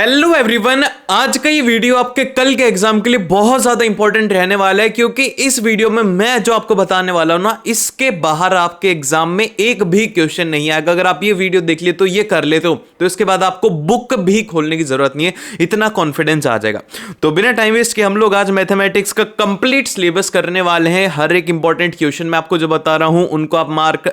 Hello everyone, आज का ये वीडियो आपके कल के एग्जाम के लिए बहुत ज्यादा इंपॉर्टेंट रहने वाला है क्योंकि इस वीडियो में मैं जो आपको बताने वाला हूं ना, इसके बाहर आपके एग्जाम में एक भी क्वेश्चन नहीं आएगा। अगर आप ये वीडियो देख लिए तो ये कर लेते हो तो इसके बाद आपको बुक भी खोलने की जरूरत नहीं है, इतना कॉन्फिडेंस आ जाएगा। तो बिना टाइम वेस्ट के हम लोग आज मैथमेटिक्स का कंप्लीट सिलेबस करने वाले हैं। हर एक इंपॉर्टेंट क्वेश्चन मैं आपको जो बता रहा हूं उनको आप मार्क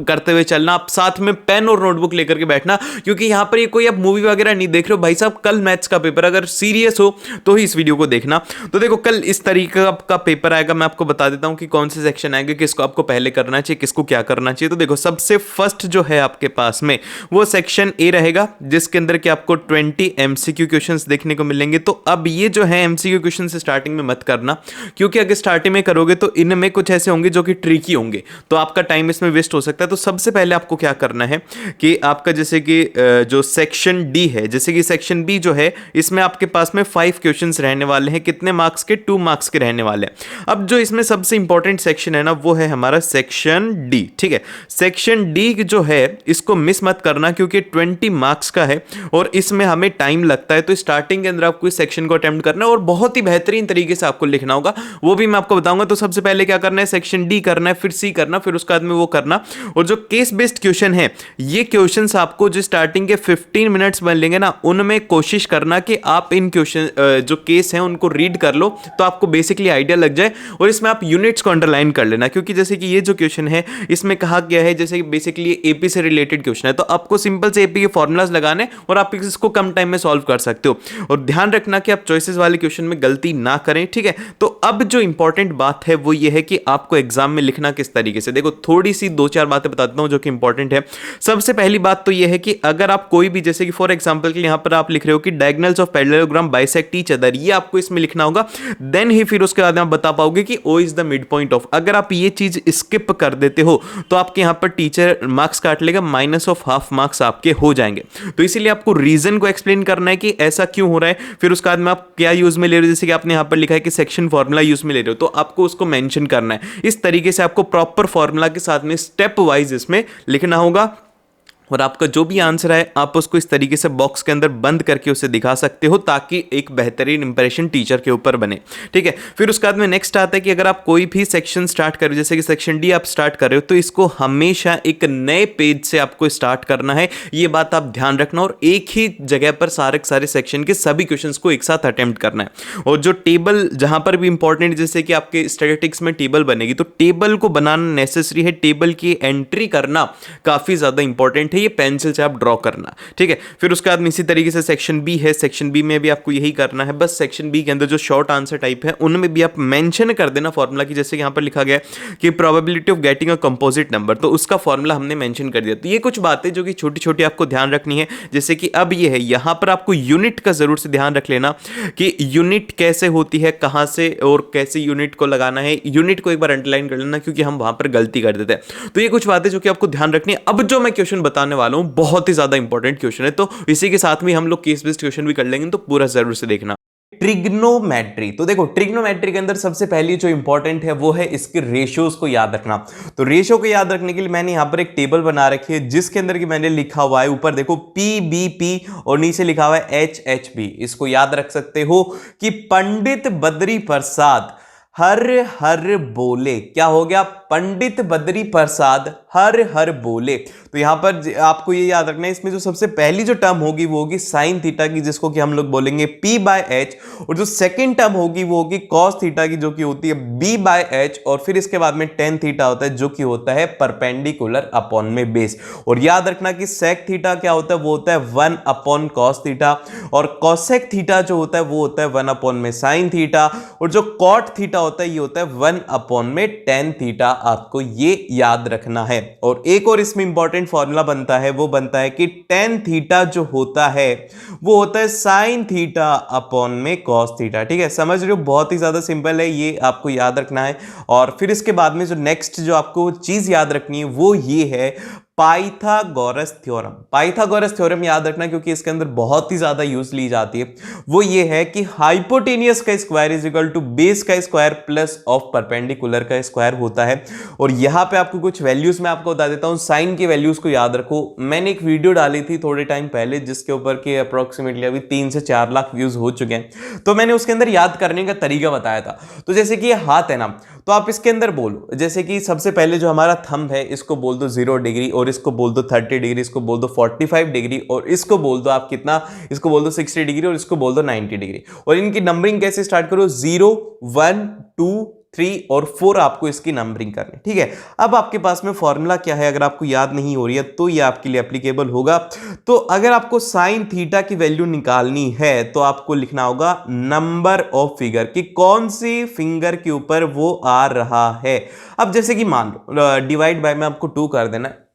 करते हुए चलना। आप साथ में पेन और नोटबुक लेकर के बैठना क्योंकि यहां पर ये कोई आप मूवी वगैरह नहीं देख रहे हो भाई साहब। कल मैथ्स का पेपर, अगर सीरियस हो तो ही इस वीडियो को देखना। तो देखो कल इस तरीके का पेपर आएगा। मैं आपको बता देता हूं कि कौन से सेक्शन आएंगे, किसको आपको पहले करना चाहिए, किसको क्या करना चाहिए। तो देखो सबसे फर्स्ट जो है आपके पास में वो सेक्शन ए रहेगा जिसके अंदर कि आपको 20 एमसीक्यू क्वेश्चंस देखने को मिलेंगे। तो अब ये जो है एमसीक्यू क्वेश्चन स्टार्टिंग में मत करना क्योंकि अगर स्टार्टिंग में करोगे तो इनमें कुछ ऐसे होंगे जो कि ट्रिकी होंगे, तो आपका टाइम इसमें वेस्ट हो सकता है। तो सबसे पहले आपको क्या करना है कि आपका जैसे कि जो सेक्शन डी है, जैसे कि सेक्शन बी जो है इसमें आपके पास में 5 क्वेश्चंस रहने वाले हैं। कितने मार्क्स के? 2 मार्क्स के रहने वाले हैं। अब जो इसमें सबसे इंपॉर्टेंट सेक्शन है ना वो है हमारा सेक्शन डी। ठीक है, सेक्शन डी जो है इसको मिस मत करना क्योंकि 20 मार्क्स का है और इसमें हमें टाइम लगता है। तो स्टार्टिंग के अंदर आपको इस सेक्शन को अटेम्प्ट करना है और बहुत ही बेहतरीन तरीके से आपको लिखना होगा, वो भी मैं आपको बताऊंगा। तो सबसे पहले क्या करना है, सेक्शन डी करना है, फिर सी करना, फिर उसके बाद में वो करना। और जो केस बेस्ड क्वेश्चन है, ये क्वेश्चंस आपको जो स्टार्टिंग के 15 मिनट्स बन लेंगे ना, उनमें कोशिश करना कि आप इन क्वेश्चन जो केस हैं उनको रीड कर लो तो आपको बेसिकली आइडिया लग जाए। और इसमें आप यूनिट्स को अंडरलाइन कर लेना क्योंकि जैसे कि ये जो क्वेश्चन है इसमें कहा गया है जैसे कि बेसिकली एपी से रिलेटेड क्वेश्चन है, तो आपको सिंपल से एपी के फॉर्मूलाज लगाने और आप इसको कम टाइम में सॉल्व कर सकते हो। और ध्यान रखना कि आप चॉइसेस वाले क्वेश्चन में गलती ना करें। ठीक है, तो अब जो इंपॉर्टेंट बात है वो ये है कि आपको एग्जाम में लिखना किस तरीके से। देखो थोड़ी सी 2-4 बातें बताता हूं जो कि इंपॉर्टेंट है। सबसे पहली बात तो ये है कि अगर आप कोई भी जैसे कि फॉर एग्जांपल के यहां पर आप लिख रहे हो कि diagonals of parallelogram bisect each other, ये आपको इसमें लिखना होगा। देन ही फिर उसके बाद आप बता पाओगे कि O is the mid point of. अगर आप ये चीज स्किप कर देते हो तो आपके यहां पर टीचर मार्क्स काट लेगा, -½ मार्क्स आपके हो जाएंगे। तो इसीलिए आपको रीजन को एक्सप्लेन करना है कि ऐसा क्यों हो रहा है। फिर उसके बाद में आप क्या यूज में ले रहे हो, जैसे कि आपने यहां पर लिखा है कि सेक्शन फॉर्मूला यूज में ले रहे हो तो आपको उसको मेंशन करना है। इस तरीके से आपको प्रॉपर फॉर्मूला के साथ में स्टेप वाइज इसमें लिखना होगा। और आपका जो भी आंसर है आप उसको इस तरीके से बॉक्स के अंदर बंद करके उसे दिखा सकते हो ताकि एक बेहतरीन इंप्रेशन टीचर के ऊपर बने। ठीक है, फिर उसके बाद में नेक्स्ट आता है कि अगर आप कोई भी सेक्शन स्टार्ट कर रहे हो, जैसे कि सेक्शन डी आप स्टार्ट कर रहे हो, तो इसको हमेशा एक नए पेज से आपको स्टार्ट करना है। ये बात आप ध्यान रखना और एक ही जगह पर सारे सेक्शन के सभी क्वेश्चंस को एक साथ अटेम्प्ट करना है। और जो टेबल जहां पर भी इंपॉर्टेंट, जैसे कि आपके स्टैटिस्टिक्स में टेबल बनेगी तो टेबल को बनाना नेसेसरी है, टेबल की एंट्री करना काफी ज्यादा इंपॉर्टेंट है, ये पेंसिल से आप ड्रॉ करना। ठीक है, फिर उसके बाद में इसी तरीके से सेक्शन बी है, सेक्शन बी में भी आपको यही करना है। बस सेक्शन बी के अंदर जो शॉर्ट आंसर टाइप है उनमें भी आप मेंशन कर देना फॉर्मूला की, जैसे यहां पर लिखा गया है कि probability of getting a composite number, तो उसका फॉर्मूला हमने मेंशन कर दिया। तो ये कुछ बातें जो कि छोटी छोटी आपको ध्यान रखनी है। जैसे कि अब ये है, यहां पर आपको यूनिट का जरूर से ध्यान रख लेना कि यूनिट कैसे होती है, कहां से और कैसे यूनिट को लगाना है। यूनिट को एक बार अंडरलाइन कर लेना क्योंकि हम वहां पर गलती कर देते हैं। तो ये कुछ बातें जो कि आपको ध्यान रखनी है। अब जो मैं क्वेश्चन बताने वाला हूं बहुत ही ज्यादा इंपॉर्टेंट क्वेश्चन है, तो इसी के साथ में हम लोग केस बेस्ड क्वेश्चन भी कर लेंगे, तो पूरा जरूर से देखना। ट्रिग्नोमेट्री, तो देखो ट्रिग्नोमेट्री के अंदर सबसे पहली जो इंपॉर्टेंट है वो है इसके रेशियोज को याद रखना। तो रेशियो को याद रखने के लिए मैंने यहां पर एक टेबल बना रखी है जिसके अंदर की मैंने लिखा हुआ है, ऊपर देखो PBP और नीचे लिखा हुआ है HHB। इसको याद रख सकते हो कि पंडित बद्री प्रसाद हर हर बोले। क्या हो गया? पंडित बद्री प्रसाद हर हर बोले। तो यहां पर आपको ये याद रखना है, इसमें जो सबसे पहली जो टर्म होगी वो होगी साइन थीटा की, जिसको कि हम लोग बोलेंगे P/H। और जो सेकंड टर्म होगी वो होगी कॉस थीटा की, जो कि होती है B/H। और फिर इसके बाद में टेन थीटा होता है जो कि होता है परपेंडिकुलर अपॉन में बेस। और याद रखना कि सेक थीटा क्या होता है, वो होता है 1/cos थीटा। और कॉसेक थीटा जो होता है वो होता है 1/sin थीटा। और जो कॉट थीटा होता है ये होता है 1/tan थीटा। आपको ये याद रखना है। और एक और इसमें इंपॉर्टेंट फॉर्मूला बनता है, वो बनता है कि tan थीटा जो होता है वो होता है sin थीटा अपॉन में cos थीटा। ठीक है, समझ रहे हो? बहुत ही ज्यादा सिंपल है, ये आपको याद रखना है। और फिर इसके बाद में जो नेक्स्ट जो आपको चीज याद रखनी है वो ये है, पाइथागोरस थ्योरम। पाइथागोरस थ्योरम याद रखना क्योंकि इसके अंदर बहुत ही ज्यादा यूज ली जाती है। वो ये है कि हाइपोटेनियस का square is equal to base का स्क्वायर प्लस ऑफ परपेंडिकुलर का स्क्वायर होता है। और यहां पे आपको कुछ वैल्यूज मैं आपको बता देता हूं, साइन की वैल्यूज को याद रखो। मैंने एक वीडियो डाली थी थोड़े टाइम पहले जिसके ऊपर के अप्रोक्सीमेटली अभी 3 से 4 लाख व्यूज हो चुके हैं, तो मैंने उसके अंदर याद करने का तरीका बताया था। तो जैसे कि ये हाथ है ना, तो आप इसके अंदर बोलो, जैसे कि सबसे पहले जो हमारा थंब है इसको बोल दो 0 डिग्री, और इसको बोल दो 30 डिग्री, इसको बोल दो 45 डिग्री, और इसको बोल दो आप कितना, इसको बोल दो 60 डिग्री, और इसको बोल दो 90 डिग्री। और इनकी नंबरिंग कैसे स्टार्ट करो, 0 1 2 3 और 4 आपको इसकी नंबरिंग करनी, ठीक है। अब आपके पास में फॉर्मूला क्या है, अगर आपको याद नहीं हो रही है तो ये आपके लिए एप्लीकेबल होगा। तो अगर आपको साइन थीटा की वैल्यू निकालनी है तो आपको लिखना होगा नंबर ऑफ फिगर, कि कौन सी फिंगर के ऊपर वो आ रहा है। अब जैसे कि मान लो डिवाइड बाय में आपको 2 कर देना है।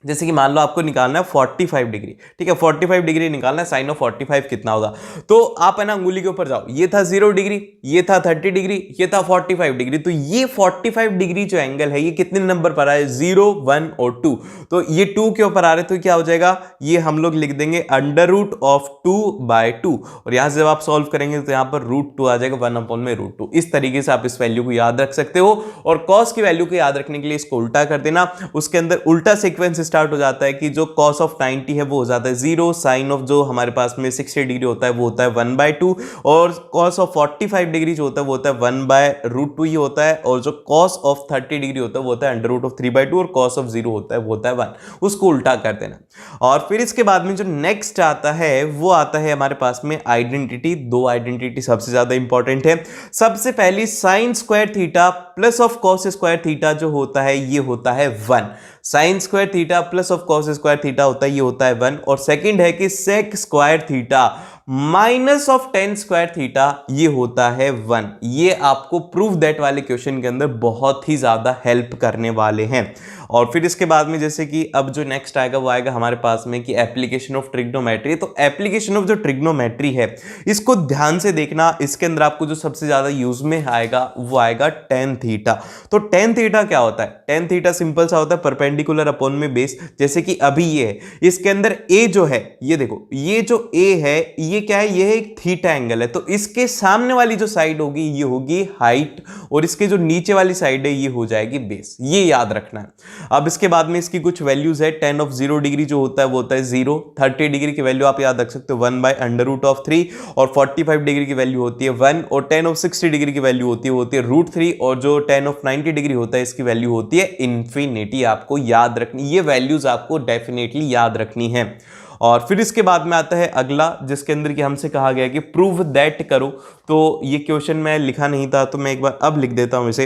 जैसे कि मान लो आपको निकालना है 45 डिग्री, ठीक है, 45 डिग्री निकालना है, साइन ऑफ 45 कितना होगा। तो आप है ना अंगुली के ऊपर जाओ, ये था 0 डिग्री, ये था 30 डिग्री, ये था 45 डिग्री। तो ये 45 डिग्री जो एंगल है ये कितने नंबर पर आया है, 0 1 और 2। तो ये 2 के ऊपर आ रहे तो क्या हो जाएगा, ये हम लोग लिख देंगे अंडर रूट ऑफ 2/2। और यहां से जब आप सॉल्व करेंगे तो यहां पर √2 आ जाएगा, 1/√2। इस तरीके से आप इस वैल्यू को याद रख सकते हो। और कॉस की वैल्यू को याद रखने के लिए इसको उल्टा कर देना, उसके अंदर उल्टा सीक्वेंस स्टार्ट हो जाता है कि जो cos ऑफ 90 है वो हो जाता है 0, साइन ऑफ जो हमारे पास में 60 डिग्री होता है वो होता है 1/2, और cos ऑफ 45 डिग्री जो होता है वो होता है 1/√2 ही होता है, और जो cos ऑफ 30 डिग्री होता है वो होता है √3/2, और cos ऑफ 0 होता है वो होता है 1। उसको उल्टा कर देना। और फिर इसके बाद में जो नेक्स्ट आता है वो आता है हमारे पास में आइडेंटिटी। 2 आइडेंटिटी सबसे ज्यादा इंपॉर्टेंट है। सबसे पहली sign square theta plus of cos square theta जो होता है ये होता है 1। Sign square theta plus of cos square theta होता है ये होता है 1। और सेकंड है कि sec square theta minus of tan square theta ये होता है 1। ये आपको प्रूव दैट वाले क्वेश्चन के अंदर बहुत ही ज्यादा हेल्प करने वाले हैं। और फिर इसके बाद में जैसे कि अब जो नेक्स्ट आएगा वो आएगा हमारे पास में कि एप्लीकेशन ऑफ ट्रिग्नोमेट्री। तो एप्लीकेशन ऑफ जो ट्रिग्नोमेट्री है इसको ध्यान से देखना। इसके अंदर आपको जो सबसे ज्यादा यूज में आएगा वो आएगा टेन थीटा। तो टेन थीटा क्या होता है, टेन थीटा सिंपल सा होता है परपेंडिकुलर अपॉन में बेस। जैसे कि अभी ये है, इसके अंदर ए जो है, ये देखो ये जो ए है ये क्या है, ये है एक थीटा एंगल है। तो इसके सामने वाली जो साइड होगी ये होगी हाइट, और इसके जो नीचे वाली साइड है ये हो जाएगी बेस। ये याद रखना है। अब इसके बाद में इसकी कुछ वैल्यूज है। tan ऑफ 0 डिग्री जो होता है वो होता है 0। 30 डिग्री की वैल्यू आप याद रख सकते हो 1/√3, और 45 डिग्री की वैल्यू होती है 1, और tan ऑफ 60 डिग्री की वैल्यू होती है √3, और जो tan ऑफ 90 डिग्री होता है इसकी वैल्यू होती है इन्फिनिटी। आपको याद रखनी, ये वैल्यूज आपको डेफिनेटली याद रखनी है। और फिर इसके बाद में आता है अगला, जिसके अंदर कि हमसे कहा गया कि प्रूव दैट करो। तो ये क्वेश्चन मैं लिखा नहीं था तो मैं एक बार अब लिख देता हूं इसे।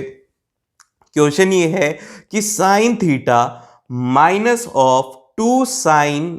क्वेश्चन ये है कि sine theta minus of 2 sine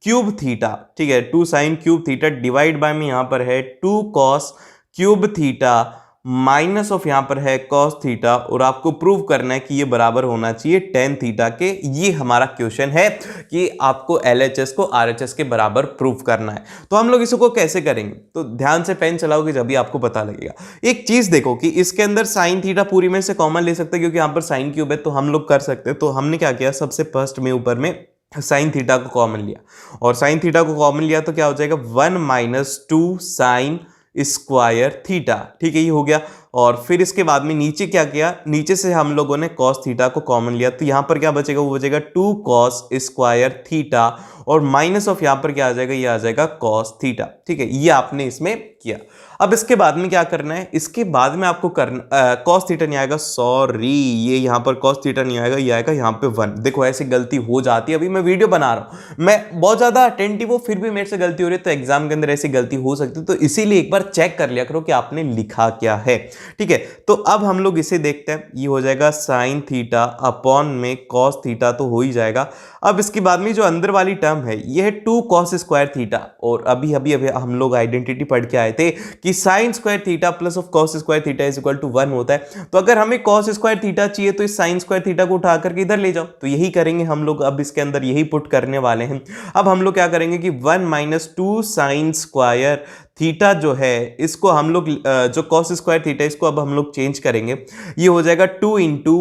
cube theta, ठीक है, 2 sine cube theta divide by में यहां पर है 2 cos cube theta minus of यहां पर है कॉस थीटा, और आपको प्रूव करना है कि ये बराबर होना चाहिए टेन थीटा के। ये हमारा क्वेश्चन है कि आपको LHS को RHS के बराबर प्रूव करना है। तो हम लोग इसको कैसे करेंगे, तो ध्यान से पेन चलाओगे जब भी आपको पता लगेगा। एक चीज देखो कि इसके अंदर साइन थीटा पूरी में से कॉमन ले सकते हैं क्योंकि यहां पर साइन क्यूब है, तो हम लोग कर सकते हैं। तो हमने क्या किया, सबसे फर्स्ट में ऊपर में साइन थीटा को कॉमन लिया, और साइन थीटा को कॉमन लिया तो क्या हो जाएगा 1 - 2 साइन स्क्वायर थीटा, ठीक है, ये हो गया। और फिर इसके बाद में नीचे क्या किया, नीचे से हम लोगों ने कॉस थीटा को कॉमन लिया, तो यहां पर क्या बचेगा, वो बचेगा 2 कॉस स्क्वायर थीटा, और माइनस ऑफ यहां पर क्या आ जाएगा, ये आ जाएगा कॉस थीटा, ठीक है। ये आपने इसमें किया। अब इसके बाद में क्या करना है, इसके बाद में आपको करना कॉस थीटा नहीं आएगा, सॉरी ये यहां पर कॉस थीटा नहीं आएगा, ये आएगा यहां पे 1। देखो ऐसी गलती हो जाती है, अभी मैं वीडियो बना रहा हूं, मैं बहुत ज्यादा अटेंटिव हूं, फिर भी मेरे से गलती हो रही है, तो एग्जाम के अंदर ऐसी गलती हो सकती है। तो इसीलिए एक बार चेक कर लिया करो कि आपने लिखा क्या है, ठीक है। तो अब हम लोग इसे देखते हैं, ये हो जाएगा साइन थीटा अपॉन में कॉस थीटा, तो हो ही जाएगा। अब इसके बाद में जो अंदर वाली टर्म है ये है 2 कॉस स्क्वायर थीटा, और अभी हम लोग आइडेंटिटी पढ़ के आए थे कि sine square theta plus of cos square theta is equal to 1 होता है। तो अगर हमें कॉस स्क्वायर थीटा चाहिए तो इस साइन स्क्वायर थीटा को उठा करके इधर ले जाओ, तो यही करेंगे हम लोग। अब इसके अंदर यही पुट करने वाले हैं। अब हम लोग क्या करेंगे कि 1 - 2 साइन स्क्वायर थीटा जो है इसको हम लोग जो कॉस स्क्वायर थीटा इसको अब हम लोग चेंज करेंगे, ये हो जाएगा 2 into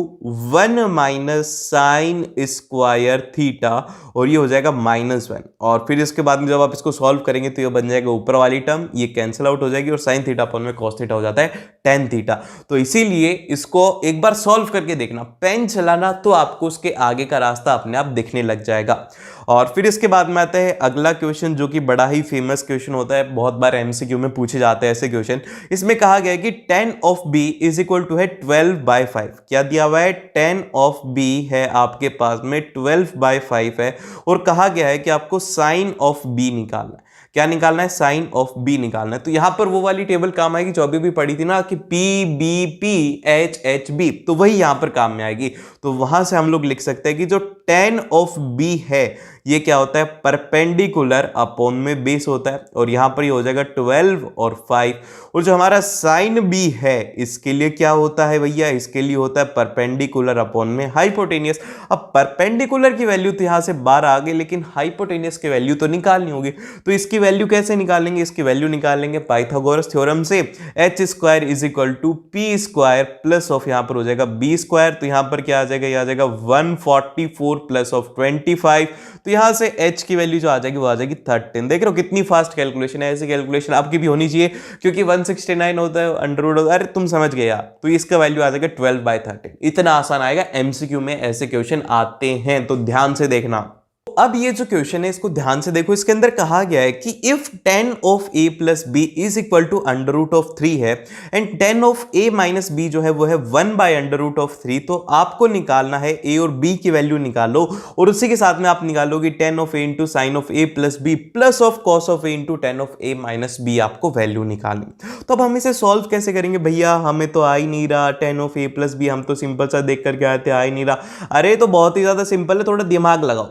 1 minus sign square theta और ये हो जाएगा -1। और फिर इसके बाद में जब आप इसको सॉल्व करेंगे तो ये बन जाएगा ऊपर वाली टर्म, ये कैंसिल आउट हो जाएगी और साइन थीटा अपन में कॉस थीटा हो जाता है tan थीटा। तो इसीलिए इसको एक बार सॉल्व करके देखना, पेन चलाना, तो आपको उसके आगे का रास्ता अपने आप दिखने लग जाएगा। और फिर इसके बाद में आता है अगला क्वेश्चन जो कि बड़ा ही फेमस क्वेश्चन होता है, बहुत बार एमसीक्यू में पूछे जाते हैं ऐसे क्वेश्चन। इसमें कहा गया है कि tan of b is equal to है 12/5। क्या दिया हुआ है? tan ऑफ b है आपके पास में 12/5 है और कहा गया है कि आपको साइन ऑफ b निकालना है। क्या निकालना है? साइन ऑफ b निकालना है। तो यहां पर वो वाली टेबल काम आएगी जो अभी भी पढ़ी थी ना कि p b p h h b, तो वही यहां पर काम में आएगी। तो वहां से हम लोग लिख सकते हैं कि जो tan ऑफ b है ये क्या होता है? परपेंडिकुलर अपॉन में बेस होता है और यहां पर ये हो जाएगा 12 और 5। और जो हमारा साइन b है इसके लिए क्या होता है भैया? इसके लिए होता है परपेंडिकुलर अपॉन में हाइपोटेनियस। अब परपेंडिकुलर की वैल्यू तो यहां से 12 आ गई, लेकिन हाइपोटेनियस की वैल्यू तो निकालनी होगी। तो इसकी वैल्यू कैसे निकालेंगे? इसकी वैल्यू निकालेंगे पाइथागोरस थ्योरम से। h square is equal to P square plus of यहां पर हो जाएगा b स्क्वायर। तो यहां पर क्या आ जाएगा? ये आ जाएगा 144 प्लस ऑफ 25। तो यहां से h की वैल्यू जो आ जाएगी वो आ जाएगी 13। देख रहे हो कितनी फास्ट कैलकुलेशन है। ऐसी कैलकुलेशन आपकी भी होनी चाहिए क्योंकि 169 होता है अंडर रूट, अरे तुम समझ गए यार। तो इसका वैल्यू आ जाएगा 12/13। इतना आसान आएगा, एमसीक्यू में ऐसे क्वेश्चन आते हैं, तो ध्यान से देखना। अब ये जो क्वेश्चन है इसको ध्यान से देखो। इसके अंदर कहा गया है कि if tan of a plus b is equal to under root of 3 है and tan of a minus b जो है वो है 1/√3, तो आपको निकालना है a और b की वैल्यू निकालो और उसी के साथ में आप निकालोगे tan of a into sine of a plus b plus of cos of a into tan of a minus b, आपको वैल्यू निकालनी। तो अब हम इसे सॉल्व कैसे करेंगे भैया? हमें तो आ ही नहीं रहा tan of a plus b, हम तो सिंपल सा देख करके आए थे, आ ही नहीं रहा। अरे तो बहुत ही ज्यादा सिंपल है, थोड़ा दिमाग लगाओ।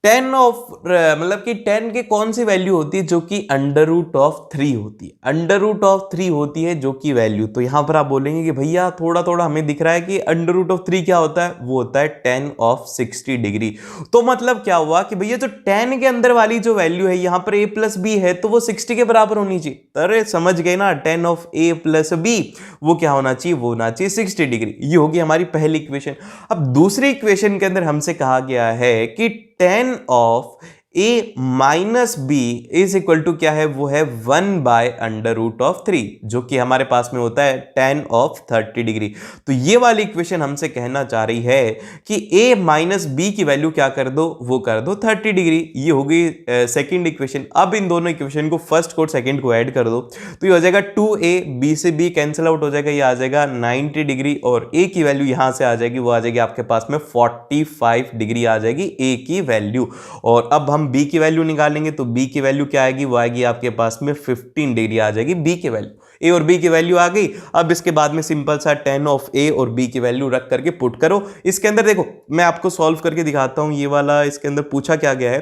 tan ऑफ मतलब कि tan के कौन सी वैल्यू होती है? जो कि अंडर रूट ऑफ 3 होती है। अंडर रूट ऑफ 3 होती है जो कि वैल्यू। तो यहां पर आप बोलेंगे कि भैया थोड़ा थोड़ा हमें दिख रहा है कि अंडर रूट ऑफ 3 क्या होता है? वो होता है tan ऑफ 60 डिग्री। तो मतलब क्या हुआ कि भैया जो tan के अंदर वाली जो वैल्यू है यहां पर a प्लस b है तो वो 60 के बराबर होनी चाहिए। अरे समझ गए ना, tan of a plus b वो क्या होना चाहिए? वो होना चाहिए 60 डिग्री। ये होगी हमारी पहली इक्वेशन। अब दूसरी इक्वेशन के अंदर हमसे कहा गया है कि tan of a minus B is equal to क्या है? वो है 1/√3, जो कि हमारे पास में होता है tan ऑफ 30 डिग्री। तो ये वाली इक्वेशन हमसे कहना चाह रही है कि a माइनस बी की वैल्यू क्या कर दो? वो कर दो 30 डिग्री। ये हो गई सेकेंड इक्वेशन। अब इन दोनों इक्वेशन को फर्स्ट को सेकेंड को ऐड कर दो तो ये हो जाएगा 2a, b से b कैंसिल आउट हो जाएगा, ये आ जाएगा 90 डिग्री और a की वैल्यू यहां से आ जाएगी, वो आ जाएगी आपके पास में 45 डिग्री आ जाएगी a की वैल्यू। और अब हम b की वैल्यू निकालेंगे तो b की वैल्यू क्या आएगी? वो आएगी आपके पास में 15 डिग्री आ जाएगी b की वैल्यू। a और b की वैल्यू आ गई। अब इसके बाद में सिंपल सा tan ऑफ a और b की वैल्यू रख करके पुट करो। इसके अंदर देखो मैं आपको सॉल्व करके दिखाता हूं। ये वाला इसके अंदर पूछा क्या गया है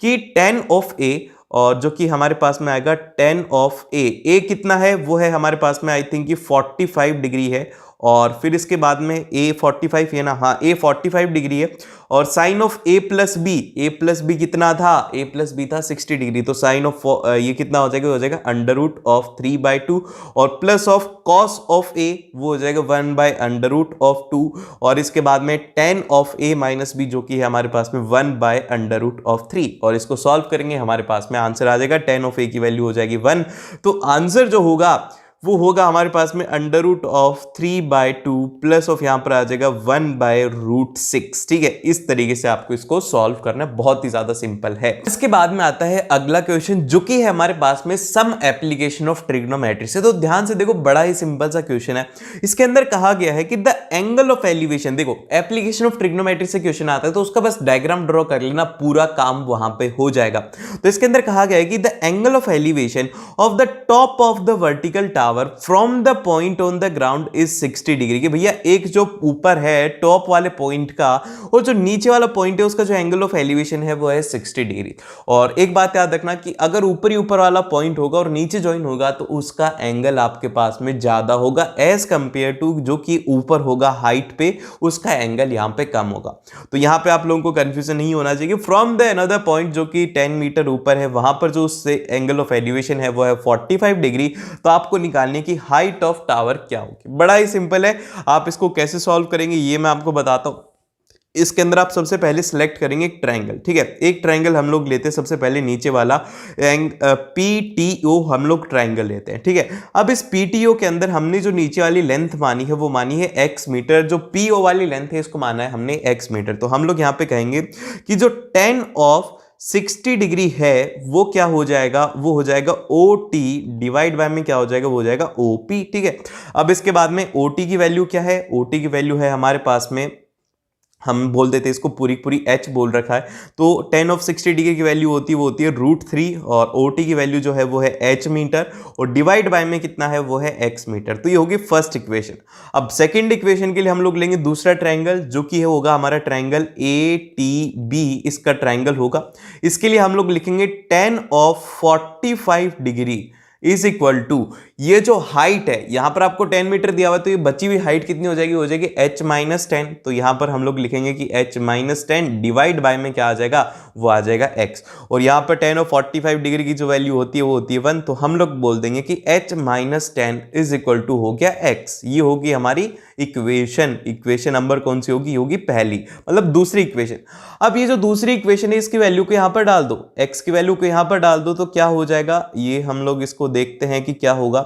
कि tan ऑफ a और जो कि हमारे पास में आएगा tan ऑफ a कितना है? वो है हमारे पास में आई थिंक कि 45 डिग्री है। और फिर इसके बाद में a 45 है ना, हाँ a 45 डिग्री है। और sine of a plus B कितना था? a प्लस बी था 60 डिग्री। तो साइन ऑफ ये कितना हो जाएगा? हो जाएगा √3/2 और plus of cos of a वो हो जाएगा 1/√2 और इसके बाद में tan of a minus B जो कि है हमारे पास में 1/√3 और इसको सॉल्व करेंगे हमारे पास में आंसर आ जाएगा tan ऑफ a की वैल्यू हो जाएगी 1। तो आंसर जो होगा वो होगा हमारे पास में √3/2 प्लस ऑफ यहां पर आ जाएगा 1/√6। ठीक है, इस तरीके से आपको इसको सॉल्व करना बहुत ही ज्यादा सिंपल है। इसके बाद में आता है अगला क्वेश्चन जो कि है हमारे पास में सम एप्लीकेशन ऑफ ट्रिग्नोमेट्री से। तो ध्यान से देखो, बड़ा ही सिंपल सा क्वेश्चन है। इसके अंदर कहा गया है कि द एंगल ऑफ एलिवेशन, देखो एप्लीकेशन ऑफ ट्रिग्नोमेट्री से क्वेश्चन आता है तो उसका बस डायग्राम ड्रॉ कर लेना, पूरा काम वहां पे हो जाएगा। तो इसके अंदर कहा गया है कि the angle of elevation of the top of the vertical tower tower from the point on the ground is 60 degree. कि भैया एक जो ऊपर है टॉप वाले पॉइंट का और जो नीचे वाला पॉइंट है उसका जो एंगल ऑफ एलिवेशन है वो है 60 डिग्री। और एक बात याद रखना कि अगर ऊपर ही ऊपर वाला पॉइंट होगा और नीचे ज्वाइन होगा तो उसका एंगल आपके पास में ज्यादा होगा एज कंपेयर टू जो कि ऊपर होगा हाइट पे, उसका एंगल यहां पे कम होगा। तो यहां पे आप लोगों को कंफ्यूजन नहीं होना चाहिए। फ्रॉम द अनदर पॉइंट जो कि 10 मीटर ऊपर है वहां पर जो उससे एंगल ऑफ एलिवेशन है वो है 45 डिग्री। तो आपको निकालने की हाइट ऑफ टावर क्या होगी। बड़ा ही सिंपल है, आप इसको कैसे सॉल्व करेंगे ये मैं आपको बताता हूं। इसके अंदर आप सबसे पहले सिलेक्ट करेंगे एक ट्रायंगल, ठीक है। एक ट्रायंगल हम लोग लेते हैं सबसे पहले नीचे वाला PTO हम लोग ट्रायंगल लेते हैं, ठीक है। अब इस PTO के अंदर हमने जो नीचे वाली लेंथ मानी है वो मानी है x मीटर, जो PO वाली लेंथ है इसको माना है हमने x मीटर। तो हम लोग यहां पे कहेंगे कि जो 10 ऑफ 60 डिग्री है वो क्या हो जाएगा, वो हो जाएगा OT डिवाइड बाय में क्या हो जाएगा, वो हो जाएगा OP, ठीक है। अब इसके बाद में OT की वैल्यू क्या है, OT की वैल्यू है हमारे पास में, हम बोल देते हैं इसको पूरी पूरी h बोल रखा है। तो 10 ऑफ 60 डिग्री की वैल्यू होती है वो होती है √3 और OT की वैल्यू जो है वो है h मीटर और डिवाइड बाय में कितना है वो है x मीटर। तो ये होगी फर्स्ट इक्वेशन। अब सेकंड इक्वेशन के लिए हम लोग लेंगे दूसरा ट्रायंगल जो कि होगा हमारा ट्रायंगल ATB, इसका ट्रायंगल होगा। इसके लिए हम लोग लिखेंगे 10 of 45 degree is equal to, ये जो हाइट है यहां पर आपको 10 मीटर दिया हुआ है तो ये बची हुई हाइट कितनी हो जाएगी, हो जाएगी h-10। तो यहां पर हम लोग लिखेंगे कि h-10 डिवाइड बाय में क्या आ जाएगा, वो आ जाएगा x। और यहां पर 10 और 45 डिग्री की जो वैल्यू होती है वो होती है 1। तो हम लोग बोल देंगे कि h-10 इज इक्वल टू हो गया x। ये होगी हमारी इक्वेशन। इक्वेशन नंबर कौन सी होगी, होगी पहली, मतलब दूसरी इक्वेशन। अब ये जो दूसरी इक्वेशन है इसकी वैल्यू को यहां पर डाल दो, x की वैल्यू को यहां पर डाल दो तो क्या हो जाएगा, ये हम लोग इसको देखते हैं कि क्या होगा।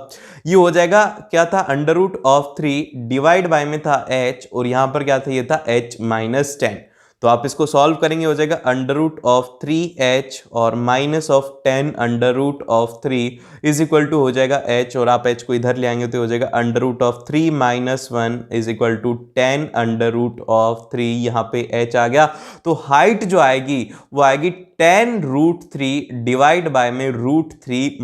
ये हो जाएगा, क्या था, √3 डिवाइड बाय में था h और यहां पर क्या था, ये था h-10। तो आप इसको सॉल्व करेंगे हो जाएगा √3h और -10 इज इक्वल टू हो जाएगा h और आप h को इधर ले आएंगे तो हो जाएगा √3 - 1 इज इक्वल टू 10 √3। यहाँ पे h आ गया तो हाइट जो आएगी वो आएगी 10√3 डिवाइड बाय में √3 -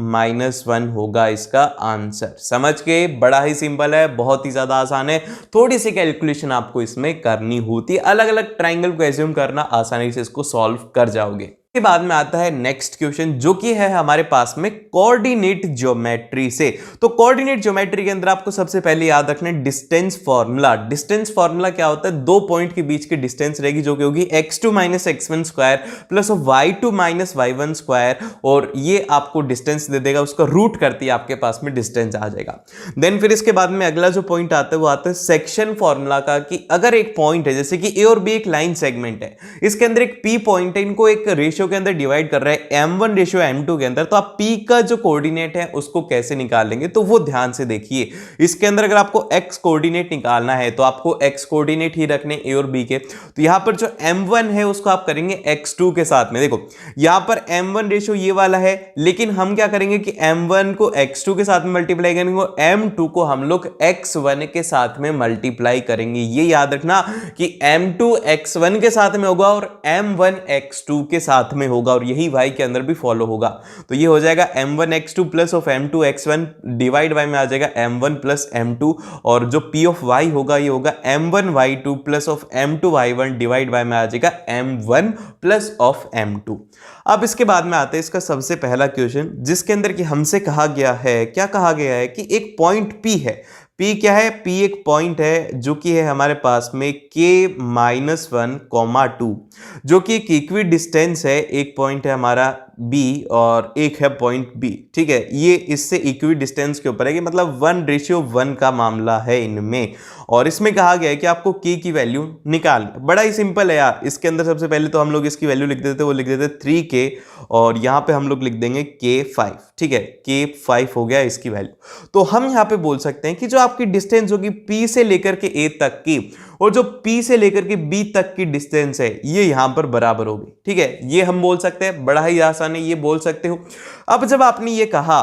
1 होगा इसका आंसर। समझ के, बड़ा ही सिंपल है, बहुत ही ज्यादा आसान है। थोड़ी सी कैलकुलेशन आपको इसमें करनी होती है, अलग अलग ट्रायंगल को एज्यूम करना, आसानी से इसको सॉल्व कर जाओगे। के बाद में आता है नेक्स्ट क्वेश्चन जो कि है हमारे पास में कोऑर्डिनेट ज्योमेट्री से। तो कोऑर्डिनेट ज्योमेट्री के अंदर आपको सबसे पहले याद रखना है डिस्टेंस फार्मूला। डिस्टेंस फार्मूला क्या होता है, दो पॉइंट के बीच की डिस्टेंस रहेगी जो कि होगी x2 - x1 square plus y2 - y1 square, और ये आपको डिस्टेंस दे देगा, उसका रूट करती है आपके पास में डिस्टेंस आ जाएगा। देन फिर इसके बाद में अगला जो पॉइंट आता है वो आता है सेक्शन फार्मूला का, कि अगर एक पॉइंट है जैसे कि a और b एक लाइन सेगमेंट है, इसके अंदर एक p पॉइंट है, इनको एक रेशियो के अंदर डिवाइड कर रहा है m1:m2 के अंदर, तो आप p का जो कोऑर्डिनेट है उसको कैसे निकालेंगे तो वो ध्यान से देखिए। इसके अंदर अगर आपको x कोऑर्डिनेट निकालना है तो आपको x कोऑर्डिनेट ही रखने a और b के। तो यहां पर जो m1 है उसको आप करेंगे x2 के साथ में। देखो यहां पर m1 रेशियो ये वाला है, लेकिन हम क्या करेंगे कि m1 को x2 के साथ में मल्टीप्लाई करेंगे और m2 को हम लोग x1 के साथ में मल्टीप्लाई करेंगे। ये याद रखना कि m2 x1 के साथ में होगा और m1 x2 के साथ में होगा, और यही y के अंदर भी फॉलो होगा। तो ये हो जाएगा m1 x2 plus of m2 x1 divide by में आ जाएगा m1 प्लस m2, और जो p ऑफ y होगा ये होगा m1 y2 plus of m2 y1 divide by में आ जाएगा m1 प्लस ऑफ m2। अब इसके बाद में आते हैं इसका सबसे पहला क्वेश्चन, जिसके अंदर कि हमसे कहा गया है, क्या कहा गया है कि एक पॉइंट p है। P क्या है, P एक पॉइंट है जो कि है हमारे पास में k-1, 2, जो कि एक इक्वी डिस्टेंस है। एक पॉइंट है हमारा B और एक है पॉइंट B, ठीक है। ये इससे इक्वी डिस्टेंस के ऊपर है कि मतलब 1:1 का मामला है इनमें, और इसमें कहा गया है कि आपको k की वैल्यू निकालनी। बड़ा ही सिंपल है यार। इसके अंदर सबसे पहले तो हम लोग इसकी वैल्यू लिख देते, वो लिख देते 3k और यहाँ पे हम लोग लिख देंगे k5, ठीक है। k5 हो गया इसकी वैल्यू। तो हम यहाँ पे बोल सकते हैं कि जो आपकी डिस्टेंस होगी P से लेकर के A तक की और जो P से लेकर के B तक की डिस्टेंस है ये यहां पर बराबर होगी, ठीक है। ये हम बोल सकते हैं, बड़ा ही आसान है, ये बोल सकते हो। अब जब आपने ये कहा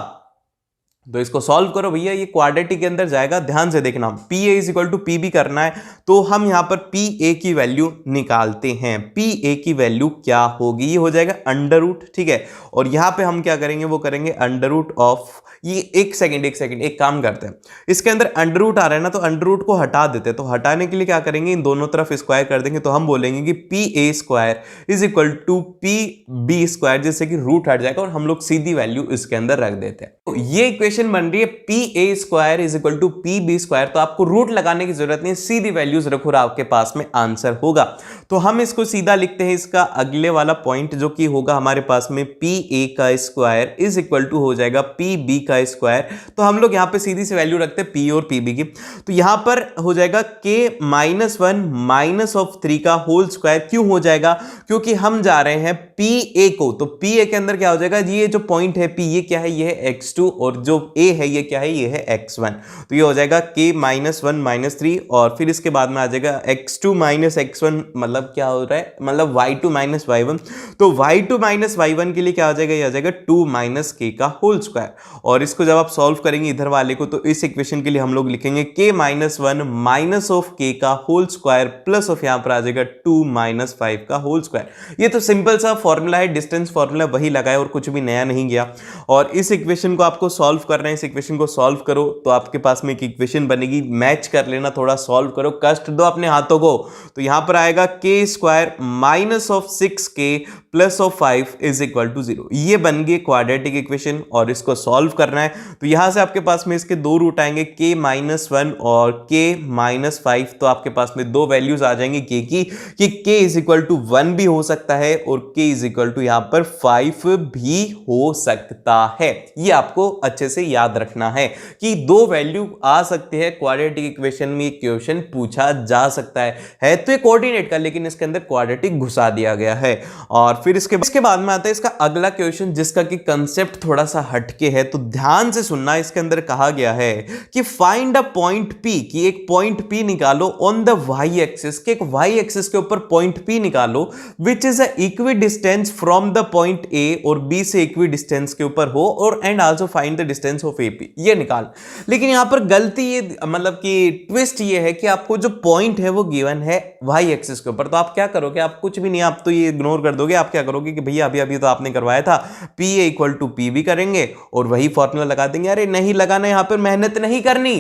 तो इसको सॉल्व करो भैया, ये क्वाड्रेटिक के अंदर जाएगा। ध्यान से देखना, P A is equal to P B करना है, तो हम यहां पर पी ए की वैल्यू निकालते हैं। पी ए की वैल्यू क्या होगी, ये हो जाएगा अंडर रूट, ठीक है। और यहां पे हम क्या करेंगे, वो करेंगे अंडर रूट ऑफ, ये एक सेकंड एक काम करते हैं, इसके अंदर अंडर रूट आ रहा है ना, तो अंडर रूट को हटा देते हैं। तो हटाने के लिए क्या करेंगे, इन दोनों तरफ स्क्वायर कर देंगे, तो हम बोलेंगे कि P A square is equal to P B square, जिससे कि रूट हट जाएगा और हम लोग सीधी वैल्यू इसके अंदर रख देते हैं। तो ये इक्वेशन बन रही है P A square is equal to P B square. तो आपको रूट लगाने की जरूरत नहीं, सीधी वैल्यूज रखो और आपके पास में आंसर होगा। तो हम इसको सीधा लिखते हैं, इसका अगले वाला पॉइंट जो कि होगा हमारे पास में पी ए का स्क्वायर इज इक्वल टू हो जाएगा पी बी का स्क्वायर। तो हम लोग यहां पे सीधी सी वैल्यू रखते हैं पी और पी बी की, तो यहां पर हो जाएगा के माइनस 1 माइनस ऑफ 3 का होल स्क्वायर। क्यों हो जाएगा, क्योंकि हम जा रहे हैं पी ए को, तो पी ए के अंदर क्या हो जाएगा, ये जो पॉइंट है पी, ये क्या है, ये है x2, और जो a है ये क्या है, ये है x1। तो ये हो जाएगा k माइनस 1 माइनस 3, और फिर इसके बाद में आ जाएगा x2 माइनस x1, मतलब क्या हो रहा है, मतलब y2 माइनस y1। तो y2 माइनस y1 के लिए क्या हो जाएगा, ये आ जाएगा 2 माइनस k का होल स्क्वायर। और इसको जब आप सॉल्व करेंगे इधर वाले को, तो इस इक्वेशन के लिए हम लोग लिखेंगे k minus 1 minus of k का होल स्क्वायर प्लस ऑफ यहां पर आ जाएगा 2 माइनस 5 का होल स्क्वायर। ये तो सिंपल सा फॉर्मूला है, डिस्टेंस फॉर्मूला वही लगाए और कुछ भी नया नहीं गया। और इस इक्वेशन को आपको सॉल्व करना है, इस इक्वेशन को सॉल्व करो तो आपके पास में एक इक्वेशन बनेगी, मैच कर लेना, थोड़ा सॉल्व करो, कष्ट दो अपने हाथों को। तो यहां पर आएगा K square minus of 6k plus of 5 is equal to 0। ये बन गई क्वाड्रेटिक इक्वेशन और इसको सॉल्व करना है। तो यहां से आपके पास में इसके दो रूट आएंगे, k माइनस 1 और k माइनस 5। तो आपके पास में दो वैल्यूज आ जाएंगी k की, कि k इज इक्वल टू 1 भी हो सकता है और k इज इक्वल टू यहां पर 5 भी हो सकता है। ये आपको अच्छे से याद रखना है कि दो वैल्यू आ सकते हैं क्वाड्रेटिक इक्वेशन में, क्वेश्चन पूछा जा सकता है तो ये कोऑर्डिनेट का, लेकिन इसके अंदर क्वाड्रेटिक घुसा दिया गया है। और फिर इसके बाद में आता है इसका अगला क्वेश्चन, जिसका कि कंसेप्ट थोड़ा सा हटके है, तो ध्यान से सुनना। इसके अंदर कहा गया है कि फाइंड अ पॉइंट P, कि एक पॉइंट P निकालो ऑन द वाई एक्सिस, के एक वाई एक्सिस के ऊपर पॉइंट P निकालो which is a equi distance from the point A और B से इक्वी डिस्टेंस के ऊपर हो, और and also find the distance of AP, ये निकाल। लेकिन यहां पर गलती ये, मतलब कि ट्विस्ट ये है कि आपको जो पॉइंट है वो गिवन है वाई एक्सिस के ऊपर। तो आप क्या करोगे, आप कुछ भी नहीं, आप तो ये इग्नोर कर दोगे। आप क्या करोगे कि भैया अभी तो आपने करवाया था P A equal to P B करेंगे और वही फॉर्मूला लगा देंगे। अरे नहीं लगाना, यहां पर मेहनत नहीं करनी।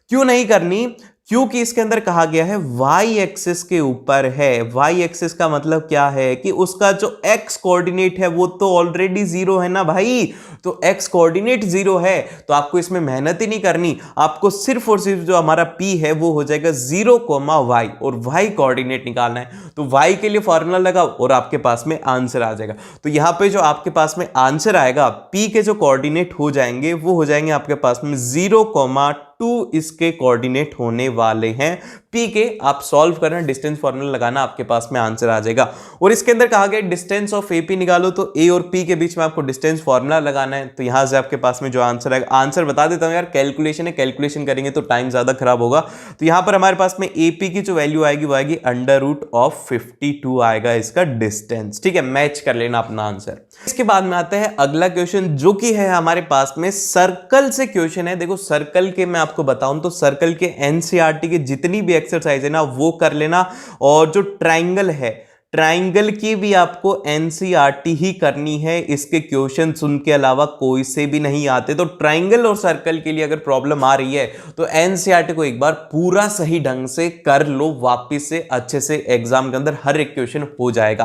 क्यों नहीं करनी, क्योंकि इसके अंदर कहा गया है वाई एक्सिस के ऊपर है। वाई एक्सिस का मतलब क्या है कि उसका जो एक्स कोऑर्डिनेट है वो तो ऑलरेडी 0 है ना भाई, तो एक्स कोऑर्डिनेट 0 है, तो आपको इसमें मेहनत ही नहीं करनी। आपको सिर्फ और सिर्फ जो हमारा पी है वो हो जाएगा 0,y और वाई कोऑर्डिनेट निकालना है। तो वाई के लिए फॉर्मूला लगाओ और आपके पास में आंसर आ जाएगा। तो यहां पे जो आपके पास में आंसर आएगा, पी के जो कोऑर्डिनेट हो जाएंगे वो हो जाएंगे आपके पास में 0,2 इसके कोऑर्डिनेट होने वाले हैं। पी के आप सॉल्व करना, डिस्टेंस फॉर्मूला लगाना, आपके पास में आंसर आ जाएगा। और इसके अंदर कहा गया डिस्टेंस ऑफ एपी निकालो, तो ए और पी के बीच में आपको डिस्टेंस फॉर्मूला लगाना है। तो यहां से आपके पास में जो आंसर आएगा, आंसर बता देता हूं यार, कैलकुलेशन है, कैलकुलेशन करेंगे तो टाइम ज्यादा खराब होगा। तो यहां पर हमारे पास में एपी की जो वैल्यू आएगी वो आएगी अंडर रूट ऑफ 52 आएगा इसका डिस्टेंस। ठीक है, मैच कर लेना अपना आंसर। इसके बाद में आता है अगला क्वेश्चन, जो कि है हमारे पास में सर्कल से क्वेश्चन है। देखो सर्कल के मैं आपको बताऊं तो सर्कल के एनसीईआरटी के जितनी भी एक्सरसाइज है ना वो कर लेना, और जो ट्राइंगल है, ट्राइंगल की भी आपको एनसीईआरटी ही करनी है। इसके क्वेश्चन उनके अलावा कोई से भी नहीं आते। तो ट्राइंगल और सर्कल के लिए अगर प्रॉब्लम आ रही है तो एनसीईआरटी को एक बार पूरा सही ढंग से कर लो, वापस से अच्छे से एग्जाम के अंदर हर एक क्वेश्चन हो जाएगा।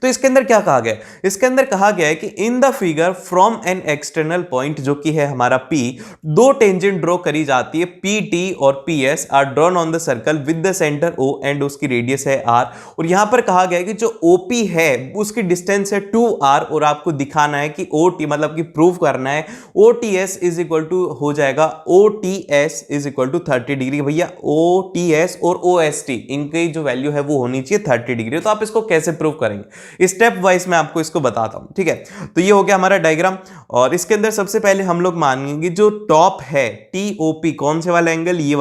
तो इसके अंदर क्या कहा गया, इसके अंदर कहा गया है कि in the figure from an external point, जो कि है हमारा P, दो टेंजेंट ड्रॉ करी जाती है, PT और PS are drawn on the circle with the centre O and उसकी रेडियस है R। और यहां पर कहा गया है जो OP है उसकी डिस्टेंस है 2R, और आपको दिखाना है कि OT, मतलब कि प्रूव करना है OTS इज इक्वल टू हो जाएगा, OTS is equal to 30 degree. भैया OTS और OST इनकी जो वैल्यू है वो होनी चाहिए 30 डिग्री। तो आप इसको कैसे प्रूव करेंगे, स्टेप वाइज मैं आपको इसको बताता हूं। ठीक है, तो ये हो गया हमारा डायग्राम। और इसके अंदर सबसे पहले हम लोग मानेंगे जो टॉप है TOP, कौन से वाला एंगल, ये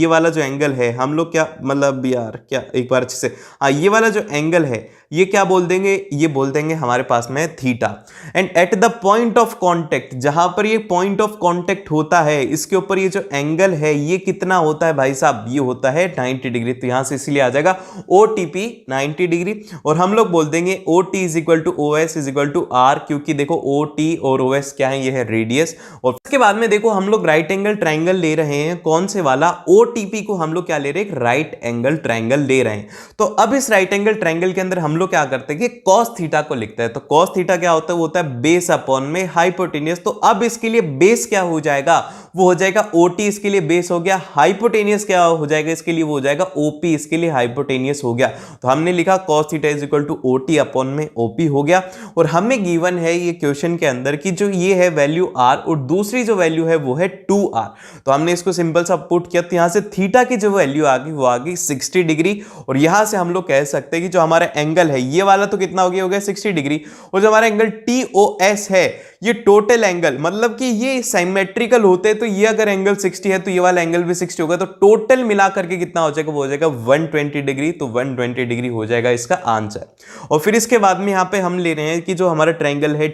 वाला जो एंगल है, हम लोग क्या मतलब यार क्या एक बार अच्छे से, ये वाला जो एंगल है ये क्या बोल देंगे, ये बोल देंगे हमारे पास में theta. And at the point of contact, जहां पर ये पॉइंट ऑफ कांटेक्ट होता है, इसके ऊपर ये जो एंगल है ये कितना होता है भाई साहब, ये होता है 90 डिग्री। तो यहां से इसलिए आ जाएगा OTP 90 डिग्री। और हम लोग बोल देंगे OT is equal to OS is equal to R, क्योंकि देखो OT और OS क्या है, ये है रेडियस। और इसके बाद में देखो हम लोग राइट एंगल ट्राइंगल ले रहे हैं, कौन से वाला, OTP को हम लोग क्या ले रहे हैं, राइट एंगल ट्राइंगल ले रहे हैं। तो अब इस राइट एंगल ट्राइंगल के अंदर हम लोग क्या करते हैं कि कॉस थीटा को लिखते हैं। तो कॉस थीटा क्या होता है, वो होता है बेस अपॉन में हाइपोटेनियस। तो अब इसके लिए बेस क्या हो जाएगा, वो हो जाएगा OT, इसके लिए बेस हो गया। हाइपोटेनियस क्या हो जाएगा इसके लिए, वो हो जाएगा OP, इसके लिए हाइपोटेनियस हो गया। तो हमने लिखा cos theta is equal to OT upon में OP हो गया। और हमें गिवन है ये क्वेश्चन के अंदर कि जो ये है वैल्यू R और दूसरी जो वैल्यू है वो है 2R। तो हमने इसको सिंपल सा पुट किया, तो यहां से थीटा की जो वैल्यू आ गई वो आ गई 60 डिग्री। और यहां से हम लोग कह सकते हैं कि जो हमारा एंगल है ये वाला तो कितना हो गया 60 डिग्री। और जो हमारा एंगल TOS है ये टोटल एंगल, मतलब कि ये सिमेट्रिकल होते हैं, तो ये अगर एंगल 60 है तो ये वाला एंगल भी 60 होगा। तो टोटल मिला करके कितना हो जाएगा, वो हो जाएगा 120 डिग्री। तो 120 डिग्री हो जाएगा इसका आंसर। और फिर इसके बाद में यहां पे हम ले रहे हैं कि जो हमारा ट्रायंगल है